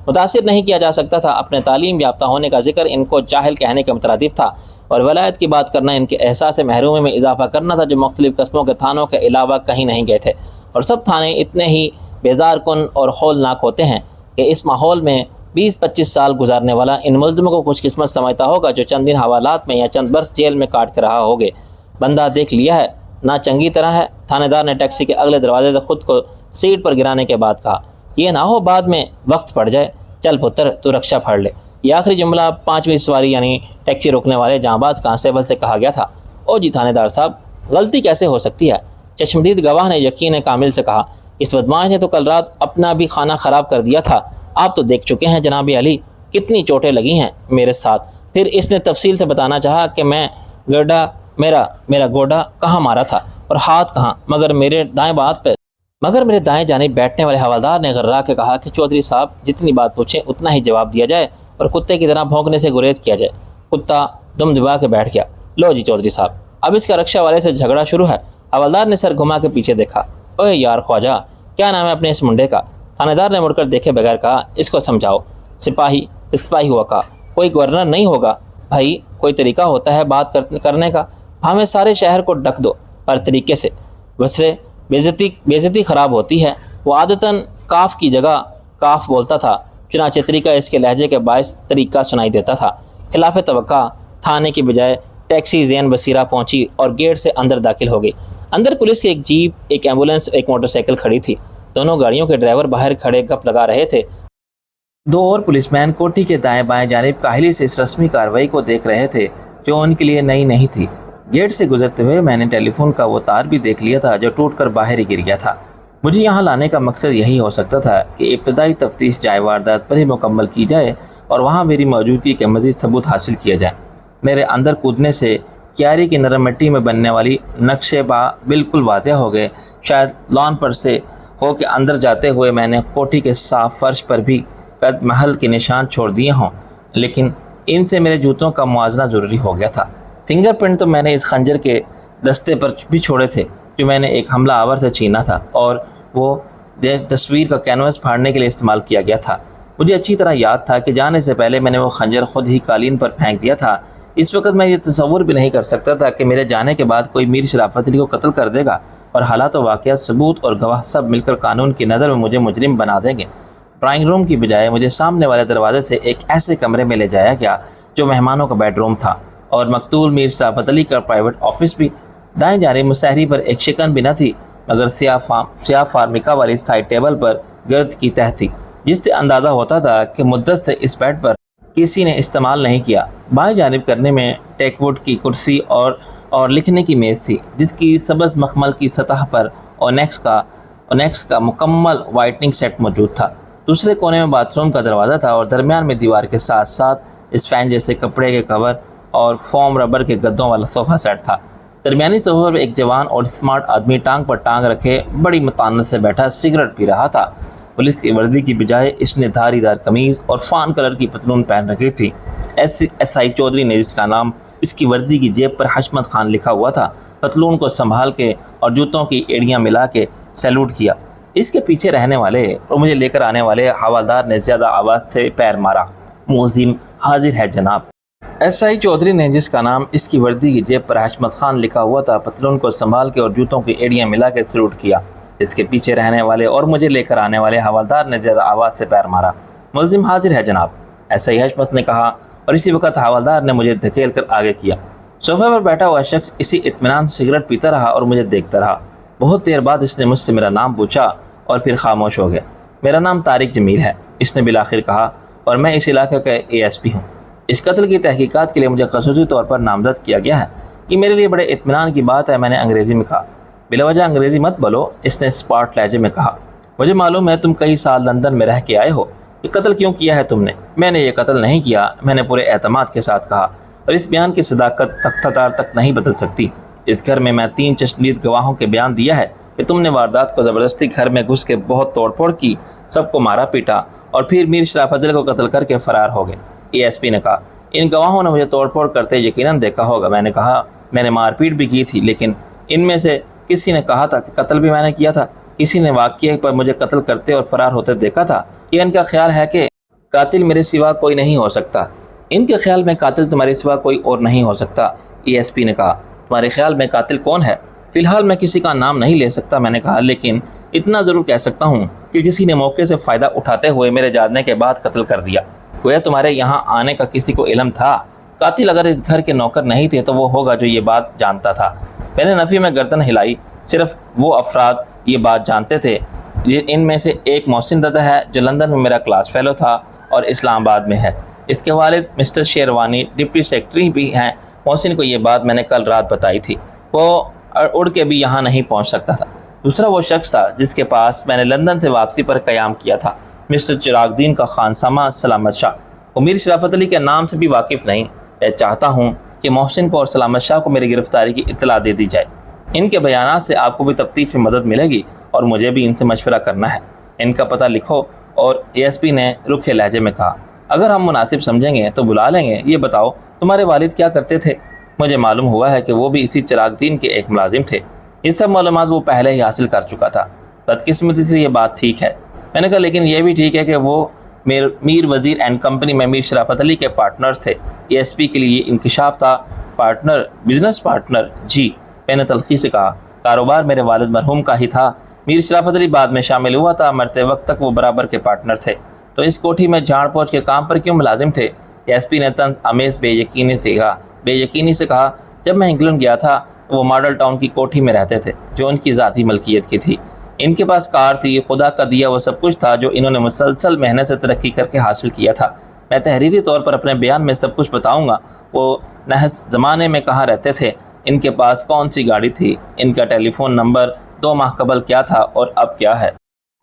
متاثر نہیں کیا جا سکتا تھا۔ اپنے تعلیم یافتہ ہونے کا ذکر ان کو جاہل کہنے کے مترادف تھا، اور ولایت کی بات کرنا ان کے احساس محرومی میں اضافہ کرنا تھا جو مختلف قسموں کے تھانوں کے علاوہ کہیں نہیں گئے تھے، اور سب تھانے اتنے ہی بیزار کن اور ہولناک ہوتے ہیں کہ اس ماحول میں 20-25 سال گزارنے والا ان ملزموں کو خوش قسمت سمجھتا ہوگا جو چند دن حوالات میں یا چند برس جیل میں کاٹ کے رہا ہوگے۔ بندہ دیکھ لیا ہے نہ چنگی طرح ہے، تھانے دار نے ٹیکسی کے اگلے دروازے سے خود کو سیٹ پر گرانے کے بعد کہا، یہ نہ ہو بعد میں وقت پڑ جائے، چل پتر تو رکشہ پھاڑ لے۔ یہ آخری جملہ 5ویں سواری یعنی ٹیکسی روکنے والے جاں باز کانسٹیبل سے کہا گیا تھا۔ او جی تھانے دار صاحب، غلطی کیسے ہو سکتی ہے؟ چشمدید گواہ نے یقین کامل سے کہا، اس بدماش نے تو کل رات اپنا بھی کھانا خراب کر دیا تھا، آپ تو دیکھ چکے ہیں جناب علی کتنی چوٹیں لگی ہیں میرے ساتھ۔ پھر اس نے تفصیل سے بتانا چاہا کہ میرا گوڈا کہاں مارا تھا اور ہاتھ کہاں، مگر میرے دائیں جانب بیٹھنے والے حوالدار نے غرا کے کہا کہ چودھری صاحب جتنی بات پوچھیں اتنا ہی جواب دیا جائے اور کتے کی طرح بھونکنے سے گریز کیا جائے۔ کتا دم دبا کے بیٹھ گیا۔ لو جی چودھری صاحب، اب اس کا رکشہ والے سے جھگڑا شروع ہے۔ حوالدار نے سر گھما کے پیچھے دیکھا۔ اوے یار خواجہ، کیا نام ہے اپنے اس منڈے کا؟ تھانے دار نے مڑ کر دیکھے بغیر کہا، اس کو سمجھاؤ۔ سپاہی ہوا کہا، کوئی گورنر نہیں ہوگا بھائی، کوئی طریقہ ہوتا ہے بات کرنے کا، ہمیں سارے شہر کو ڈک دو پر طریقے سے، ویسے بےعزتی خراب ہوتی ہے۔ وہ عادتاً کاف کی جگہ کاف بولتا تھا، چنانچہ طریقہ اس کے لہجے کے باعث طریقہ سنائی دیتا تھا۔ خلاف توقع تھانے کی بجائے ٹیکسی زین بصیرہ پہنچی اور گیٹ سے اندر داخل ہو گئی۔ اندر پولیس کی ایک جیپ، ایک ایمبولینس، ایک موٹر سائیکل کھڑی تھی۔ دونوں گاڑیوں کے ڈرائیور باہر کھڑے گپ لگا رہے تھے۔ 2 اور پولیس مین کوٹھی کے دائیں بائیں جانب کاہلی سے اس رسمی کارروائی کو دیکھ رہے تھے جو ان کے لیے نئی نہیں تھی۔ گیٹ سے گزرتے ہوئے میں نے ٹیلی فون کا وہ تار بھی دیکھ لیا تھا جو ٹوٹ کر باہر ہی گر گیا تھا۔ مجھے یہاں لانے کا مقصد یہی ہو سکتا تھا کہ ابتدائی تفتیش جائے واردات پر ہی مکمل کی جائے اور وہاں میری موجودگی کے مزید ثبوت حاصل کیا جائے۔ میرے اندر کودنے سے کیاری کی نرم مٹی میں بننے والی نقشے با بالکل واضح ہو گئے۔ شاید لان پر سے ہو کے اندر جاتے ہوئے میں نے کوٹھی کے صاف فرش پر بھی قد محل کے نشان چھوڑ دیے ہوں، لیکن ان سے میرے جوتوں کا موازنہ ضروری ہو گیا تھا۔ فنگر پرنٹ تو میں نے اس خنجر کے دستے پر بھی چھوڑے تھے جو میں نے ایک حملہ آور سے چھینا تھا اور وہ تصویر کا کینوس پھاڑنے کے لیے استعمال کیا گیا تھا۔ مجھے اچھی طرح یاد تھا کہ جانے سے پہلے میں نے وہ خنجر خود ہی قالین پر پھینک دیا تھا۔ اس وقت میں یہ تصور بھی نہیں کر سکتا تھا کہ میرے جانے کے بعد کوئی میر شرافت علی کو قتل کر دے گا اور حالات و واقعات، ثبوت اور گواہ سب مل کر قانون کی نظر میں مجھے مجرم بنا دیں گے۔ ڈرائنگ روم کی بجائے مجھے سامنے والے دروازے سے ایک ایسے کمرے میں لے جایا گیا جو مہمانوں کا بیڈ روم تھا اور مقتول میر شرافت علی کا پرائیویٹ آفس بھی۔ دائیں جانب مسحری پر ایک شکن بھی نہ تھی مگر سیاہ فارمیکا والی سائڈ ٹیبل پر گرد کی تہ تھی، جس سے اندازہ ہوتا تھا کہ مدت سے اس بیڈ پر کسی نے استعمال نہیں کیا۔ بائیں جانب کرنے میں ٹیک ووڈ کی کرسی اور لکھنے کی میز تھی، جس کی سبز مخمل کی سطح پر اونیکس کا مکمل وائٹنگ سیٹ موجود تھا۔ دوسرے کونے میں باتھ روم کا دروازہ تھا اور درمیان میں دیوار کے ساتھ ساتھ اسفین جیسے کپڑے کے کور اور فوم ربر کے گدوں والا صوفہ سیٹ تھا۔ درمیانی صوفے پر ایک جوان اور اسمارٹ آدمی ٹانگ پر ٹانگ رکھے بڑی متانت سے بیٹھا سگریٹ پی رہا تھا۔ پولیس کی وردی کی بجائے اس نے دھاری دار قمیض اور فان کلر کی پتلون پہن رکھی تھی۔ ایس آئی چودھری نے، جس کا نام اس کی وردی کی جیب پر حشمت خان لکھا ہوا تھا، پتلون کو سنبھال کے اور جوتوں کی ایڑیاں ملا کے سیلوٹ کیا۔ اس کے پیچھے رہنے والے اور مجھے لے کر آنے والے حوالدار نے زیادہ آواز سے پیر مارا۔ ملزم حاضر ہے جناب۔ ایس آئی چودھری نے، جس کا نام اس کی وردی کی جیب پر حشمت خان لکھا ہوا تھا، پتلون کو سنبھال کے اور جوتوں کی ایڑیاں ملا کے سیلوٹ کیا۔ اس کے پیچھے رہنے والے اور مجھے لے کر آنے والے حوالدار نے زیادہ آواز سے پیر مارا۔ ملزم حاضر ہے جناب، ایس آئی حشمت نے کہا، اور اسی وقت حوالدار نے مجھے دھکیل کر آگے کیا۔ صوفے پر بیٹھا ہوا شخص اسی اطمینان سے سگریٹ پیتا رہا اور مجھے دیکھتا رہا۔ بہت دیر بعد اس نے مجھ سے میرا نام پوچھا اور پھر خاموش ہو گیا۔ میرا نام طارق جمیل ہے، اس نے بالآخر کہا، اور میں اس علاقے کا ASP ہوں۔ اس قتل کی تحقیقات کے لیے مجھے خصوصی طور پر نامزد کیا گیا ہے۔ یہ میرے لیے بڑے اطمینان کی بات ہے، میں نے انگریزی میں کہا۔ بلا وجہ انگریزی مت بولو، اس نے اسپاٹ لہجے میں کہا۔ مجھے معلوم ہے تم کئی سال لندن میں رہ کے آئے ہو۔ یہ قتل کیوں کیا ہے تم نے؟ میں نے یہ قتل نہیں کیا، میں نے پورے اعتماد کے ساتھ کہا، اور اس بیان کی صداقت تختہ دار تک نہیں بدل سکتی۔ اس گھر میں 3 چشمدید گواہوں کے بیان دیا ہے کہ تم نے واردات کو زبردستی گھر میں گھس کے بہت توڑ پھوڑ کی، سب کو مارا پیٹا اور پھر میر شرافت علی کو قتل کر کے فرار ہو گئے۔ ASP نے کہا، ان گواہوں نے مجھے توڑ پھوڑ کرتے یقیناً دیکھا ہوگا۔ میں نے کہا، میں نے مار پیٹ بھی کی تھی، لیکن ان میں سے کسی نے کہا تھا کہ قتل بھی میں نے کیا تھا؟ کسی نے واقعے پر مجھے قتل کرتے اور فرار ہوتے دیکھا تھا؟ یہ ان کا خیال ہے کہ قاتل میرے سوا کوئی نہیں ہو سکتا۔ ان کے خیال میں قاتل تمہارے سوا کوئی اور نہیں ہو سکتا۔ ASP نے کہا، تمہارے خیال میں قاتل کون ہے؟ فی الحال میں کسی کا نام نہیں لے سکتا، میں نے کہا، لیکن اتنا ضرور کہہ سکتا ہوں کہ کسی نے موقع سے فائدہ اٹھاتے ہوئے میرے جاننے کے بعد قتل کر دیا۔ گویا تمہارے یہاں آنے کا کسی کو علم تھا۔ قاتل اگر اس گھر کے نوکر نہیں تھے تو وہ ہوگا جو یہ بات جانتا تھا۔ میں نے نفی میں گردن ہلائی۔ صرف وہ افراد یہ بات جانتے تھے۔ ان میں سے ایک محسن رضا ہے جو لندن میں میرا کلاس فیلو تھا اور اسلام آباد میں ہے۔ اس کے والد مسٹر شیروانی ڈپٹی سیکرٹری بھی ہیں۔ محسن کو یہ بات میں نے کل رات بتائی تھی، وہ اڑ کے بھی یہاں نہیں پہنچ سکتا تھا۔ دوسرا وہ شخص تھا جس کے پاس میں نے لندن سے واپسی پر قیام کیا تھا، مسٹر چراغ دین کا خانسامہ سلامت شاہ۔ وہ میر شرافت علی کے نام سے بھی واقف نہیں۔ میں چاہتا ہوں کہ محسن کو اور سلامت شاہ کو میری گرفتاری کی اطلاع دے دی جائے۔ ان کے بیانات سے آپ کو بھی تفتیش میں مدد ملے گی اور مجھے بھی ان سے مشورہ کرنا ہے۔ ان کا پتہ لکھو۔ اور ASP نے رکھے لہجے میں کہا، اگر ہم مناسب سمجھیں گے تو بلا لیں گے۔ یہ بتاؤ تمہارے والد کیا کرتے تھے؟ مجھے معلوم ہوا ہے کہ وہ بھی اسی چراغ دین کے ایک ملازم تھے۔ یہ سب معلومات وہ پہلے ہی حاصل کر چکا تھا۔ بدقسمتی سے یہ بات ٹھیک ہے۔ میں نے کہا، لیکن یہ بھی ٹھیک ہے کہ وہ میر وزیر اینڈ کمپنی میں میر شرافت علی کے پارٹنرز تھے۔ ASP کے لیے انکشاف تھا۔ Partner, business partner? جی، میں نے تلخی سے کہا، کاروبار میرے والد مرحوم کا ہی تھا۔ میر شرافت علی بعد میں شامل ہوا تھا، مرتے وقت تک وہ برابر کے پارٹنر تھے۔ تو اس کوٹھی میں جھاڑ پوچھ کے کام پر کیوں ملازم تھے؟ ASP نے طنز آمیز بے یقینی سے کہا، جب میں انگلینڈ گیا تھا تو وہ ماڈل ٹاؤن کی کوٹھی میں رہتے تھے جو ان کی ذاتی ملکیت کی تھی۔ ان کے پاس کار تھی، خدا کا دیا وہ سب کچھ تھا جو انہوں نے مسلسل محنت سے ترقی کر کے حاصل کیا تھا۔ میں تحریری طور پر اپنے بیان میں سب کچھ بتاؤں گا۔ وہ نحس زمانے میں کہاں رہتے تھے، ان کے پاس کون سی گاڑی تھی، ان کا ٹیلی فون نمبر 2 ماہ قبل کیا تھا اور اب کیا ہے۔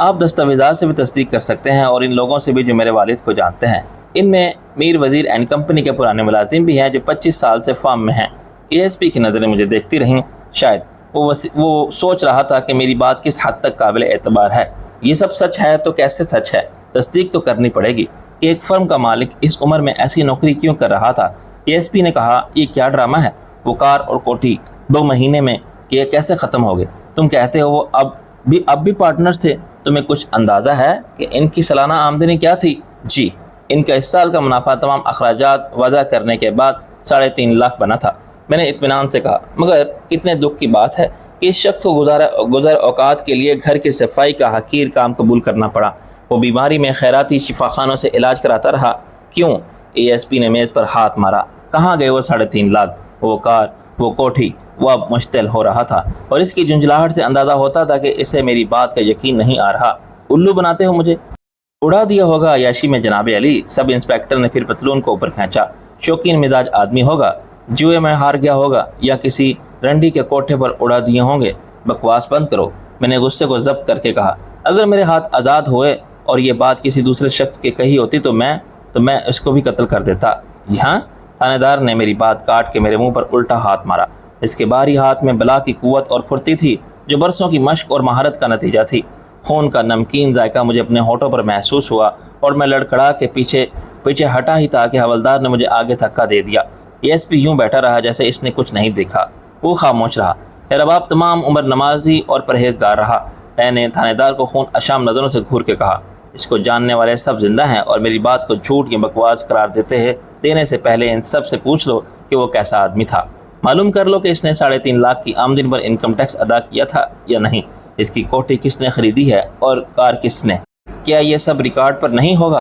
آپ دستاویزات سے بھی تصدیق کر سکتے ہیں اور ان لوگوں سے بھی جو میرے والد کو جانتے ہیں۔ ان میں میر وزیر اینڈ کمپنی کے پرانے ملازم بھی ہیں جو 25 سال سے فارم میں ہیں۔ ASP کی نظریں مجھے دیکھتی رہیں۔ شاید وہ سوچ رہا تھا کہ میری بات کس حد تک قابل اعتبار ہے۔ یہ سب سچ ہے تو کیسے سچ ہے؟ تصدیق تو کرنی پڑے گی کہ ایک فرم کا مالک اس عمر میں ایسی نوکری کیوں کر رہا تھا۔ ASP نے کہا، یہ کیا ڈرامہ ہے؟ وہ کار اور کوٹھی 2 مہینے میں کہ یہ کیسے ختم ہو گئے؟ تم کہتے ہو وہ اب بھی پارٹنرز تھے۔ تمہیں کچھ اندازہ ہے کہ ان کی سالانہ آمدنی کیا تھی؟ جی، ان کا اس سال کا منافع تمام اخراجات وضع کرنے کے بعد 3.5 لاکھ بنا تھا۔ میں نے اطمینان سے کہا، مگر کتنے دکھ کی بات ہے کہ اس شخص کو گزر اوقات کے لیے گھر کی صفائی کا حقیر کام قبول کرنا پڑا۔ وہ بیماری میں خیراتی شفاخانوں سے علاج کراتا رہا۔ کیوں؟ ASP نے میز پر ہاتھ مارا۔ کہاں گئے وہ 3.5 لاکھ؟ وہ کار، وہ کوٹھی؟ وہ اب مشتعل ہو رہا تھا اور اس کی جھنجھلاہٹ سے اندازہ ہوتا تھا کہ اسے میری بات کا یقین نہیں آ رہا۔ الو بناتے ہو مجھے؟ اڑا دیا ہوگا عیاشی میں جناب علی۔ سب انسپیکٹر نے پھر پتلون کو اوپر کھینچا۔ شوقین مزاج آدمی ہوگا، جوئے میں ہار گیا ہوگا یا کسی رنڈی کے کوٹھے پر اڑا دیے ہوں گے۔ بکواس بند کرو، میں نے غصے کو ضبط کر کے کہا۔ اگر میرے ہاتھ آزاد ہوئے اور یہ بات کسی دوسرے شخص کے کہی ہوتی تو میں اس کو بھی قتل کر دیتا۔ یہاں تھانے دار نے میری بات کاٹ کے میرے منہ پر الٹا ہاتھ مارا۔ اس کے باہری ہاتھ میں بلا کی قوت اور پھرتی تھی جو برسوں کی مشق اور مہارت کا نتیجہ تھی۔ خون کا نمکین ذائقہ مجھے اپنے ہونٹوں پر محسوس ہوا اور میں لڑکھڑا کے پیچھے ہٹا ہی تھا کہ حوالدار نے مجھے آگے دھکا دے دیا۔ ایس پی یوں بیٹھا رہا جیسے اس نے کچھ نہیں دیکھا۔ وہ خاموش رہا۔ میرا باپ تمام عمر نمازی اور پرہیزگار رہا۔ میں نے تھانے دار کو خون اشام نظروں سے گھور کے کہا، اس کو جاننے والے سب زندہ ہیں اور میری بات کو جھوٹ یا بکواس قرار دینے سے پہلے ان سب سے پوچھ لو کہ وہ کیسا آدمی تھا۔ معلوم کر لو کہ اس نے 3.5 لاکھ کی آمدنی پر انکم ٹیکس ادا کیا تھا یا نہیں، اس کی کوٹھی کس نے خریدی ہے اور کار کس نے۔ کیا یہ سب ریکارڈ پر نہیں ہوگا؟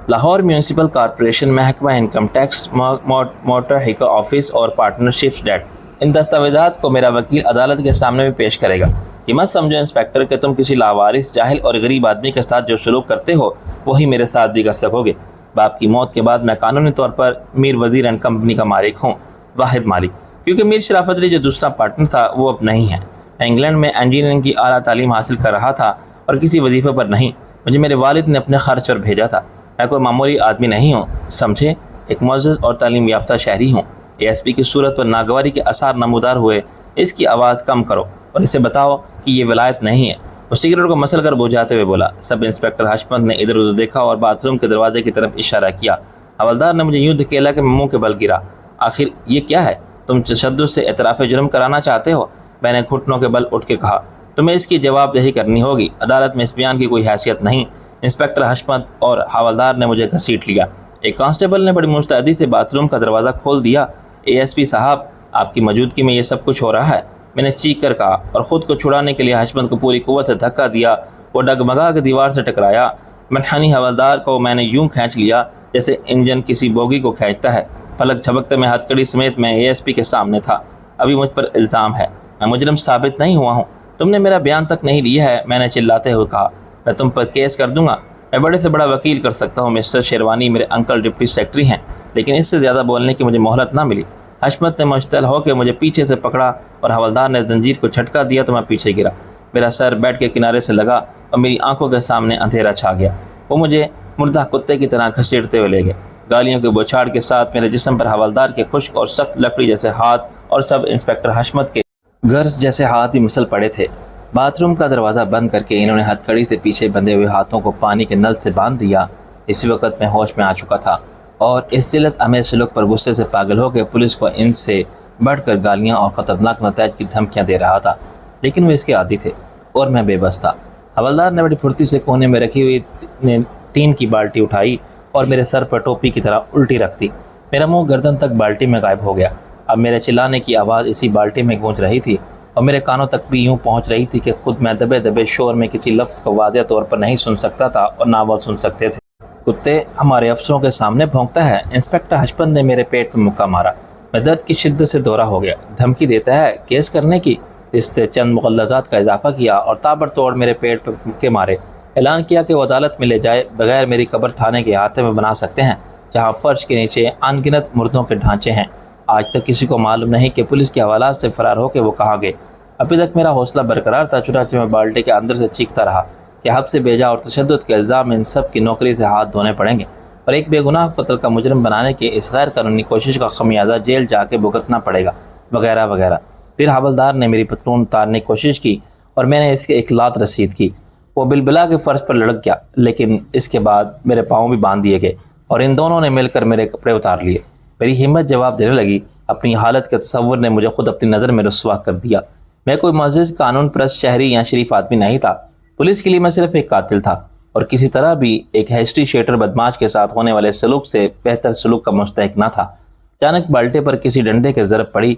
لاہور میونسپل کارپوریشن، محکمہ income tax, motor vehicle office اور پارٹنرشپس ڈیٹ۔ ان دستاویزات کو میرا وکیل عدالت کے سامنے بھی پیش کرے گا۔ یہ مت سمجھو انسپیکٹر کہ تم کسی لاوارث، جاہل اور غریب آدمی کے ساتھ جو سلوک کرتے ہو وہی میرے ساتھ بھی کر سکو گے۔ باپ کی موت کے بعد میں قانونی طور پر میر وزیر اینڈ کمپنی کا مالک ہوں، واحد مالک، کیونکہ میر شرافت علی جو دوسرا پارٹنر تھا وہ اب نہیں ہے۔ میں انگلینڈ میں انجینئرنگ کی اعلیٰ تعلیم حاصل کر رہا تھا اور کسی وظیفے پر نہیں، مجھے میرے والد نے اپنے خرچ پر بھیجا تھا۔ میں کوئی معمولی آدمی نہیں ہوں، سمجھے، ایک معزز اور تعلیم یافتہ شہری ہوں۔ اے ایس پی کی صورت پر ناگواری کے آثار نمودار ہوئے، اس کی آواز کم کرو اور اسے بتاؤ کہ یہ ولایت نہیں ہے۔ وہ سگریٹ کو مسل کر بجھاتے ہوئے بولا۔ سب انسپیکٹر حشمت نے ادھر ادھر دیکھا اور باتھ روم کے دروازے کی طرف اشارہ کیا۔ حوالدار نے مجھے یوں دھکیلا کہ میں منہ کے بل گرا۔ آخر یہ کیا ہے؟ تم تشدد سے اعتراف جرم کرانا چاہتے ہو؟ میں نے گھٹنوں کے بل اٹھ کے کہا۔ تمہیں اس کی جواب دہی کرنی ہوگی، عدالت میں اس بیان کی کوئی حیثیت نہیں۔ انسپیکٹر حشمت اور حوالدار نے مجھے گھسیٹ لیا۔ ایک کانسٹیبل نے بڑی مستعدی سے باتھ روم کا دروازہ کھول دیا۔ اے ایس پی صاحب، آپ کی موجودگی میں یہ سب کچھ ہو رہا ہے، میں نے چیخ کر کہا اور خود کو چھڑانے کے لیے حشمت کو پوری قوت سے دھکا دیا۔ وہ ڈگمگا کے دیوار سے ٹکرایا۔ منحنی حوالدار کو میں نے یوں کھینچ لیا جیسے انجن کسی بوگی کو کھینچتا ہے۔ پلک جھپکتے میں ہتھ کڑی سمیت میں اے ایس پی کے سامنے تھا۔ ابھی مجھ پر الزام ہے، میں مجرم ثابت نہیں ہوا ہوں، تم نے میرا بیان تک نہیں لیا ہے، میں نے چلاتے ہوئے کہا۔ میں تم پر کیس کر دوں گا، میں بڑے سے بڑا وکیل کر سکتا ہوں، مسٹر شیروانی میرے انکل ڈپٹی سیکرٹری ہیں، لیکن اس سے زیادہ بولنے کی مجھے مہلت نہ ملی۔ حشمت نے مشتعل ہو کے مجھے پیچھے سے پکڑا اور حوالدار نے زنجیر کو جھٹکا دیا تو میں پیچھے گرا۔ میرا سر بیڈ کے کنارے سے لگا اور میری آنکھوں کے سامنے اندھیرا چھا گیا۔ وہ مجھے مردہ کتے کی طرح گھسیٹتے ہوئے لے گئے۔ گالیوں کے بوچھاڑ کے ساتھ میرے جسم پر حوالدار کے خشک اور سخت لکڑی جیسے ہاتھ اور سب انسپیکٹر حشمت کے گرز جیسے ہاتھ بھی مسل پڑے تھے۔ باتھ روم کا دروازہ بند کر کے انہوں نے ہتھ کڑی سے پیچھے بندھے ہوئے ہاتھوں کو پانی کے نل سے باندھ دیا۔ اسی وقت میں ہوش میں آ چکا تھا اور اس ذلت امیز سلوک پر غصے سے پاگل ہو کے پولیس کو ان سے بڑھ کر گالیاں اور خطرناک نتائج کی دھمکیاں دے رہا تھا، لیکن وہ اس کے عادی تھے اور میں بے بس تھا۔ حوالدار نے بڑی پھرتی سے کونے میں رکھی ہوئی ٹین کی بالٹی اٹھائی اور میرے سر پر ٹوپی کی طرح الٹی رکھ دی۔ میرا منہ گردن تک بالٹی میں غائب ہو گیا۔ اب میرے چلانے کی آواز اسی بالٹی میں گونج رہی تھی اور میرے کانوں تک بھی یوں پہنچ رہی تھی کہ خود میں دبے دبے شور میں کسی لفظ کو واضح طور پر نہیں سن سکتا تھا اور نہ وہ سن سکتے تھے۔ کتے ہمارے افسروں کے سامنے بھونکتا ہے، انسپیکٹر حشمت نے میرے پیٹ میں مکہ مارا۔ میں درد کی شدت سے دورہ ہو گیا۔ دھمکی دیتا ہے کیس کرنے کی؟ اس نے چند مغلظات کا اضافہ کیا اور تابڑ توڑ میرے پیٹ پر مکے مارے۔ اعلان کیا کہ وہ عدالت میں لے جائے بغیر میری قبر تھانے کے احاطے میں بنا سکتے ہیں جہاں فرش کے نیچے ان گنت مردوں کے ڈھانچے ہیں۔ آج تک کسی کو معلوم نہیں کہ پولیس کے حوالات سے فرار ہو کے وہ کہاں گئے۔ ابھی تک میرا حوصلہ برقرار تھا، چنانچہ میں بالٹی کے اندر سے چیختا رہا کہ حد سے بیجا اور تشدد کے الزام ان سب کی نوکری سے ہاتھ دھونے پڑیں گے اور ایک بے گناہ قتل کا مجرم بنانے کی اس غیر قانونی کوشش کا خمیازہ جیل جا کے بھگتنا پڑے گا، وغیرہ وغیرہ۔ پھر حوالدار نے میری پتلون اتارنے کی کوشش کی اور میں نے اس کے ایک لات رسید کی۔ وہ بلبلا کے فرش پر لڑک گیا، لیکن اس کے بعد میرے پاؤں بھی باندھ دیے گئے اور ان دونوں نے مل کر میرے کپڑے اتار لیے۔ میری ہمت جواب دینے لگی۔ اپنی حالت کے تصور نے مجھے خود اپنی نظر میں رسوا کر دیا۔ میں کوئی معزز قانون پرست شہری یا شریف آدمی نہیں تھا، پولیس کے لیے میں صرف ایک قاتل تھا اور کسی طرح بھی ایک ہسٹری شیٹر بدماش کے ساتھ ہونے والے سلوک سے بہتر سلوک کا مستحق نہ تھا۔ اچانک بالٹے پر کسی ڈنڈے کے ضرب پڑی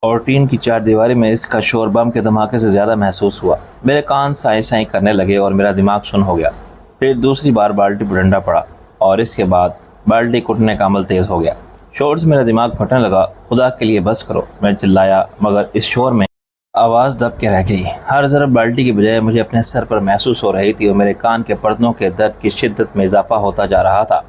اور ٹین کی چار دیواری میں اس کا شور بم کے دھماکے سے زیادہ محسوس ہوا۔ میرے کان سائیں سائیں کرنے لگے اور میرا دماغ سن ہو گیا۔ پھر دوسری بار بالٹی پر ڈنڈا پڑا اور اس کے بعد بالٹی کٹنے کا عمل تیز ہو گیا۔ شور سے میرا دماغ پھٹنے لگا۔ خدا کے لیے بس کرو، میں چلایا، مگر اس شور میں آواز دب کے رہ گئی۔ ہر ضرب بالٹی کی بجائے مجھے اپنے سر پر محسوس ہو رہی تھی اور میرے کان کے پردوں کے درد کی شدت میں اضافہ ہوتا جا رہا تھا۔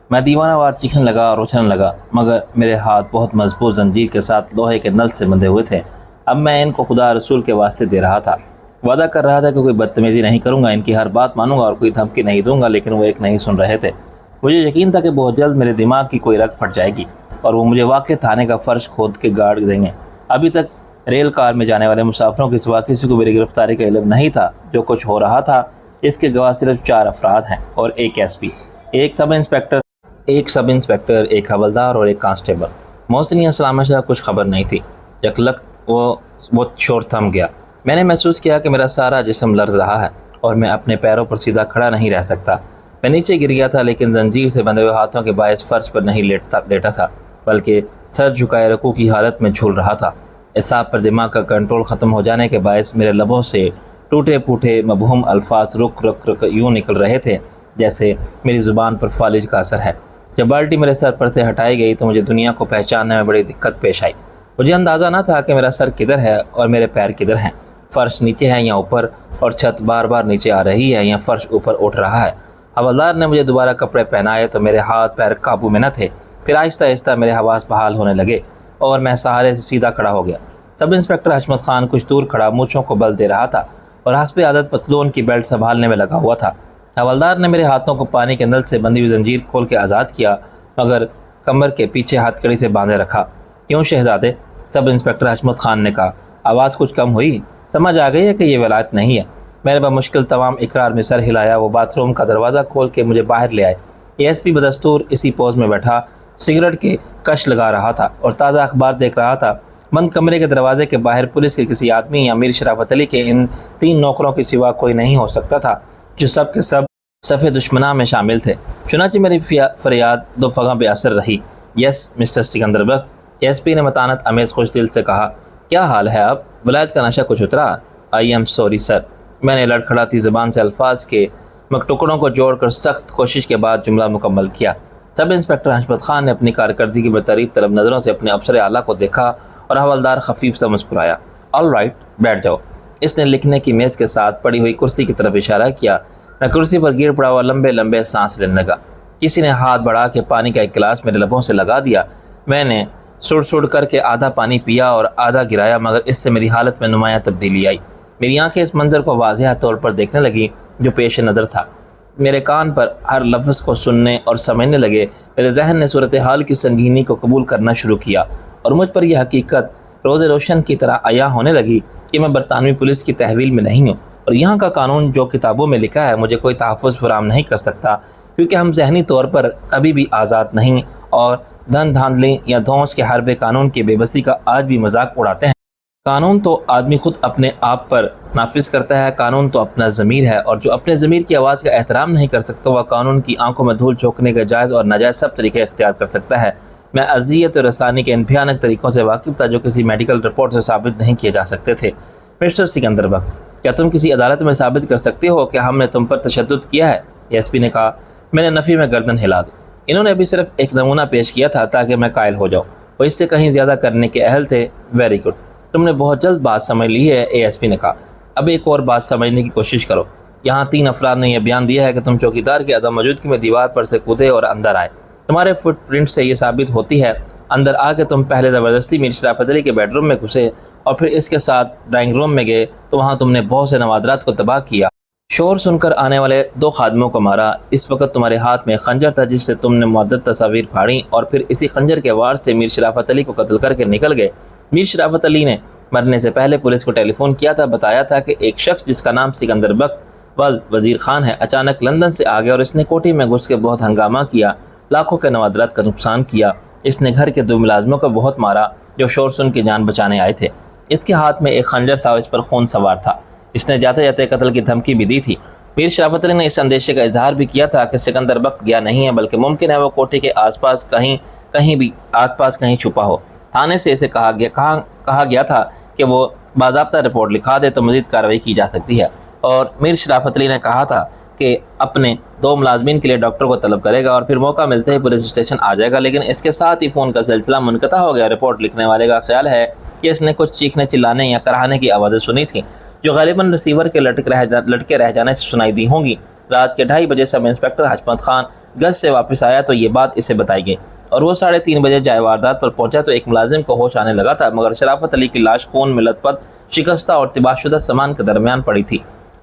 میں دیوانہ وار چیخنے لگا اور اچھلنے لگا، مگر میرے ہاتھ بہت مضبوط زنجیر کے ساتھ لوہے کے نل سے بندھے ہوئے تھے۔ اب میں ان کو خدا رسول کے واسطے دے رہا تھا، وعدہ کر رہا تھا کہ کوئی بدتمیزی نہیں کروں گا، ان کی ہر بات مانوں گا اور کوئی دھمکی نہیں دوں گا، لیکن وہ ایک نہیں سن رہے تھے۔ مجھے یقین تھا کہ بہت جلد میرے دماغ کی کوئی رگ پھٹ جائے گی اور وہ مجھے واقع تھانے کا فرش کھود کے گاڑ دیں گے۔ ابھی تک ریل کار میں جانے والے مسافروں کے سوا کسی کو میری گرفتاری کا علم نہیں تھا۔ جو کچھ ہو رہا تھا اس کے گواہ صرف 4 افراد ہیں اور ایک ایس پی، ایک سب انسپیکٹر، ایک حوالدار اور ایک کانسٹیبل۔ محسن یا سلامہ شاہ کچھ خبر نہیں تھی۔ یکلخت وہ شور تھم گیا۔ میں نے محسوس کیا کہ میرا سارا جسم لرز رہا ہے اور میں اپنے پیروں پر سیدھا کھڑا نہیں رہ سکتا۔ میں نیچے گر گیا تھا، لیکن زنجیر سے بندھے ہوئے ہاتھوں کے باعث فرش پر نہیں لیٹا تھا، بلکہ سر جھکائے رکوع کی حالت میں جھول رہا تھا۔ اعصاب پر دماغ کا کنٹرول ختم ہو جانے کے باعث میرے لبوں سے ٹوٹے پھوٹے مبہوم الفاظ رک یوں نکل رہے تھے جیسے میری زبان پر فالج کا اثر ہے۔ جب بالٹی میرے سر پر سے ہٹائی گئی تو مجھے دنیا کو پہچاننے میں بڑی دقت پیش آئی۔ مجھے اندازہ نہ تھا کہ میرا سر کدھر ہے اور میرے پیر کدھر ہیں، فرش نیچے ہے یا اوپر، اور چھت بار بار نیچے آ رہی ہے یا فرش اوپر اٹھ رہا ہے۔ حوالدار نے مجھے دوبارہ کپڑے پہنائے تو میرے ہاتھ پیر قابو میں نہ تھے۔ پھر آہستہ آہستہ میرے حواس بحال ہونے لگے اور میں سہارے سے سیدھا کھڑا ہو گیا۔ سب انسپیکٹر حشمت خان کچھ دور کھڑا مونچھوں کو بل دے رہا تھا اور حسب عادت پتلون کی بیلٹ سنبھالنے میں لگا ہوا تھا۔ حوالدار نے میرے ہاتھوں کو پانی کے نل سے بندھی ہوئی زنجیر کھول کے آزاد کیا، مگر کمر کے پیچھے ہتھ کڑی سے باندھے رکھا۔ کیوں شہزادے؟ سب انسپیکٹر حشمت خان نے کہا۔ آواز کچھ کم ہوئی؟ سمجھ آ گئی ہے کہ یہ ولایت نہیں ہے۔ میں نے بمشکل تمام اقرار میں سر ہلایا۔ وہ باتھ روم کا دروازہ کھول کے مجھے باہر لے آئے۔ ایس پی بدستور اسی پوز میں بیٹھا سگریٹ کے کش لگا رہا تھا اور تازہ اخبار دیکھ رہا تھا۔ بند کمرے کے دروازے کے باہر پولیس کے کسی آدمی یا میر شرافت علی کے ان 3 نوکروں کے سوا کوئی نہیں ہو سکتا تھا، جو سب کے سب صف دشمناں میں شامل تھے۔ چنانچہ میری فریاد 2 فغاں بے اثر رہی۔ یس مسٹر سکندر بخت، ایس پی نے متانت امیز خوش دل سے کہا۔ کیا حال ہے اب؟ ولایت کا نشہ کچھ اترا؟ I am sorry sir. میں نے لڑکھڑاتی زبان سے الفاظ کے ٹکڑوں کو جوڑ کر سخت کوشش کے بعد جملہ مکمل کیا۔ سب انسپیکٹر حشمت خان نے اپنی کارکردگی پر تعریف طلب نظروں سے اپنے افسر اعلیٰ کو دیکھا اور حوالدار خفیف سا مسکرایا۔ آل رائٹ، بیٹھ جاؤ۔ اس نے لکھنے کی میز کے ساتھ پڑی ہوئی کرسی کی طرف اشارہ کیا۔ میں کرسی پر گر پڑا اور لمبے لمبے سانس لینے لگا۔ کسی نے ہاتھ بڑھا کے پانی کا ایک گلاس میرے لبوں سے لگا دیا۔ میں نے سڑ کر کے آدھا پانی پیا اور آدھا گرایا، مگر اس سے میری حالت میں نمایاں تبدیلی آئی۔ میری آنکھیں اس منظر کو واضح طور پر دیکھنے لگی جو پیش نظر تھا۔ میرے کان پر ہر لفظ کو سننے اور سمجھنے لگے۔ میرے ذہن نے صورتحال کی سنگینی کو قبول کرنا شروع کیا اور مجھ پر یہ حقیقت روز روشن کی طرح عیاں ہونے لگی کہ میں برطانوی پولیس کی تحویل میں نہیں ہوں اور یہاں کا قانون جو کتابوں میں لکھا ہے مجھے کوئی تحفظ فراہم نہیں کر سکتا، کیونکہ ہم ذہنی طور پر ابھی بھی آزاد نہیں اور دھاندلی یا دھونس کے حربے قانون کی بے بسی کا آج بھی مذاق اڑاتے ہیں۔ قانون تو آدمی خود اپنے آپ پر نافذ کرتا ہے، قانون تو اپنا ضمیر ہے، اور جو اپنے ضمیر کی آواز کا احترام نہیں کر سکتا وہ قانون کی آنکھوں میں دھول جھونکنے کے جائز اور ناجائز سب طریقے اختیار کر سکتا ہے۔ میں اذیت و رسانی کے ان بھیانک طریقوں سے واقف تھا جو کسی میڈیکل رپورٹ سے ثابت نہیں کیے جا سکتے تھے۔ مسٹر سکندر بخت، کیا تم کسی عدالت میں ثابت کر سکتے ہو کہ ہم نے تم پر تشدد کیا ہے؟ ایس پی نے کہا۔ میں نے نفی میں گردن ہلا دی۔ انہوں نے ابھی صرف ایک نمونہ پیش کیا تھا تاکہ میں قائل ہو جاؤں، وہ اس سے کہیں زیادہ کرنے کے اہل تھے۔ ویری گڈ، تم نے بہت جلد بات سمجھ لی ہے، اے ایس پی نے کہا۔ اب ایک اور بات سمجھنے کی کوشش کرو۔ یہاں 3 افراد نے یہ بیان دیا ہے کہ تم چوکیدار کی عدم موجودگی میں دیوار پر سے کودے اور اندر آئے۔ تمہارے فٹ پرنٹ سے یہ ثابت ہوتی ہے۔ اندر آ کے تم پہلے زبردستی میر شرافت علی کے بیڈ روم میں گھسے اور پھر اس کے ساتھ ڈرائنگ روم میں گئے تو وہاں تم نے بہت سے نوادرات کو تباہ کیا، شور سن کر آنے والے 2 خادموں کو مارا۔ اس وقت تمہارے ہاتھ میں خنجر تھا جس سے تم نے معدد تصاویر پھاڑی اور پھر اسی خنجر کے وار سے میر شرافت علی کو قتل کر کے نکل گئے۔ میر شرافت علی نے مرنے سے پہلے پولیس کو ٹیلی فون کیا تھا، بتایا تھا کہ ایک شخص جس کا نام سکندر بخت وزیر خان ہے اچانک لندن سے آ گیا اور اس نے کوٹھی میں گھس کے بہت ہنگامہ کیا، لاکھوں کے نوادرات کا نقصان کیا۔ اس نے گھر کے 2 ملازموں کو بہت مارا جو شور سن کے جان بچانے آئے تھے۔ اس کے ہاتھ میں ایک خنجر تھا اور اس پر خون سوار تھا۔ اس نے جاتے جاتے قتل کی دھمکی بھی دی تھی۔ میر شرافت علی نے اس اندیشے کا اظہار بھی کیا تھا کہ سکندر بخت گیا نہیں ہے، بلکہ ممکن ہے وہ کوٹھی کے آس پاس کہیں چھپا ہو۔ تھانے سے اسے کہا گیا تھا کہ وہ باضابطہ رپورٹ لکھا دے تو مزید کارروائی کی جا سکتی ہے، اور میر شرافت علی نے کہا تھا کہ اپنے 2 ملازمین کے لیے ڈاکٹر کو طلب کرے گا اور پھر موقع ملتے ہی پولیس اسٹیشن آ جائے گا، لیکن اس کے ساتھ ہی فون کا سلسلہ منقطع ہو گیا۔ رپورٹ لکھنے والے کا خیال ہے کہ اس نے کچھ چیخنے چلانے یا کراہنے کی آوازیں سنی تھیں جو غالباً ریسیور کے لٹکے رہ جانے سے سنائی دی ہوں گی۔ رات کے 2:30 بجے سب انسپکٹر حشمت خان گشت سے واپس آیا تو یہ بات اسے بتائی گئی اور وہ 3:30 بجے جائے واردات پر پہنچا تو ایک ملازم کو ہوش آنے لگا تھا، مگر شرافت علی کی لاش خون میں لت پت، شکستہ اور تباہ شدہ سامان کے درمیان پڑی تھی۔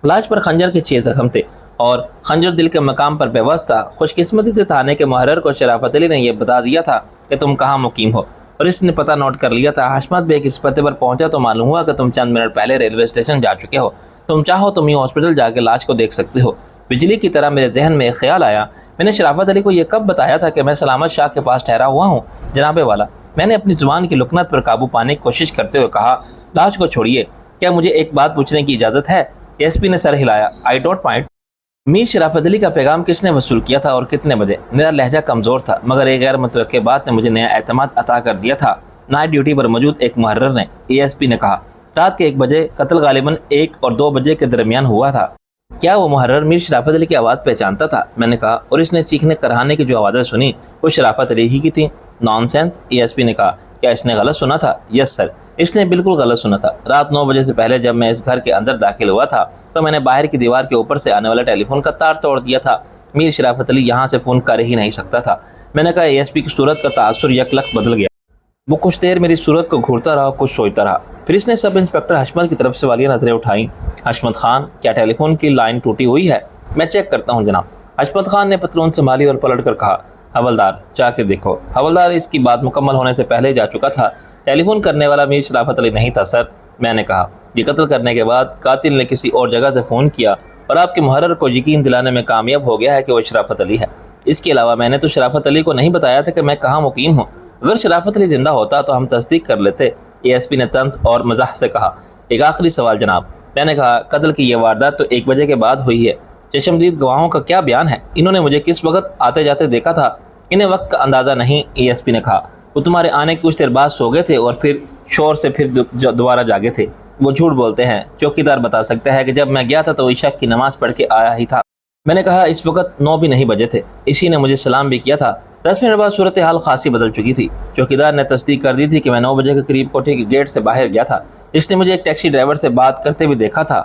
لاش پر خنجر کے 6 زخم تھے اور خنجر دل کے مقام پر پیوست تھا۔ خوش قسمتی سے تھانے کے محرر کو شرافت علی نے یہ بتا دیا تھا کہ تم کہاں مقیم ہو اور اس نے پتہ نوٹ کر لیا تھا۔ حشمت بیگ اس پتے پر پہنچا تو معلوم ہوا کہ تم چند منٹ پہلے ریلوے اسٹیشن جا چکے ہو۔ تم چاہو تم یوں ہاسپٹل جا کے لاش کو دیکھ سکتے ہو۔ بجلی کی طرح میرے ذہن میں ایک خیال آیا، میں نے شرافت علی کو یہ کب بتایا تھا کہ میں سلامت شاہ کے پاس ٹھہرا ہوا ہوں؟ جناب والا، میں نے اپنی زبان کی لکنت پر قابو پانے کی کوشش کرتے ہوئے کہا، لاش کو چھوڑیے، کیا مجھے ایک بات پوچھنے کی اجازت ہے؟ ایس پی نے سر ہلایا۔ I don't mind. میر شرافت علی کا پیغام کس نے وصول کیا تھا اور کتنے بجے؟ میرا لہجہ کمزور تھا مگر ایک غیر متوقع بات نے مجھے نیا اعتماد عطا کر دیا تھا۔ نائٹ ڈیوٹی پر موجود ایک محرر نے، اے ایس پی نے کہا، رات کے 1 بجے قتل غالباً 1 اور 2 بجے کے درمیان ہوا تھا۔ کیا وہ محرر میر شرافت علی کی آواز پہچانتا تھا؟ میں نے کہا، اور اس نے چیخنے کراہنے کی جو آوازیں سنی وہ شرافت علی ہی کی تھیں؟ Naan sense, A S P نے کہا، کیا اس نے غلط سنا تھا؟ یس سر، اس نے بالکل غلط سنا تھا۔ رات 9 بجے سے پہلے جب میں اس گھر کے اندر داخل ہوا تھا تو میں نے باہر کی دیوار کے اوپر سے آنے والا ٹیلی فون کا تار توڑ دیا تھا۔ میر شرافت علی یہاں سے فون کر ہی نہیں سکتا تھا۔ میں نے کہا، اے ایس پی کی صورت کا تاثر یکلخت بدل گیا۔ وہ کچھ دیر میری صورت کو گھورتا رہا، کچھ سوچتا رہا، پھر اس نے سب انسپکٹر حشمت کی طرف سے والی نظریں اٹھائیں۔ حشمت خان، کیا ٹیلی فون کی لائن ٹوٹی ہوئی ہے؟ میں چیک کرتا ہوں جناب۔ حشمت خان نے پتلون سنبھالی اور پلٹ کر کہا، حوالدار جا کے دیکھو۔ حوالدار اس کی بات مکمل ہونے سے پہلے جا چکا تھا۔ ٹیلی فون کرنے والا میر شرافت علی نہیں تھا سر، میں نے کہا۔ یہ قتل کرنے کے بعد قاتل نے کسی اور جگہ سے فون کیا اور آپ کے محرر کو یقین دلانے میں کامیاب ہو گیا ہے کہ وہ شرافت علی ہے۔ اس کے علاوہ میں نے تو شرافت علی کو نہیں بتایا تھا کہ میں کہاں مقیم ہوں۔ اگر شرافت علی زندہ ہوتا تو ہم تصدیق کر لیتے، اے ایس پی نے طنز اور مزاح سے کہا۔ ایک آخری سوال جناب، میں نے کہا، قتل کی یہ واردات تو 1 بجے کے بعد ہوئی ہے، چشمدید گواہوں کا کیا بیان ہے؟ انہوں نے مجھے کس وقت آتے جاتے دیکھا تھا؟ انہیں وقت کا اندازہ نہیں، اے ایس پی نے کہا۔ وہ تمہارے آنے کی کچھ دیر بعد سو گئے تھے اور پھر شور سے پھر دوبارہ جاگے تھے۔ وہ جھوٹ بولتے ہیں، چوکیدار بتا سکتا ہے کہ جب میں گیا تھا تو عشاء کی نماز پڑھ کے آیا ہی تھا۔ میں نے کہا، اس وقت 9 بھی نہیں بجے تھے، اسی نے مجھے سلام بھی کیا تھا۔ 10 منٹ بعد صورتحال خاصی بدل چکی تھی۔ چوکیدار نے تصدیق کر دی تھی کہ میں 9 بجے کے قریب کوٹھی کے گیٹ سے باہر گیا تھا۔ اس نے مجھے ایک ٹیکسی ڈرائیور سے بات کرتے بھی دیکھا تھا۔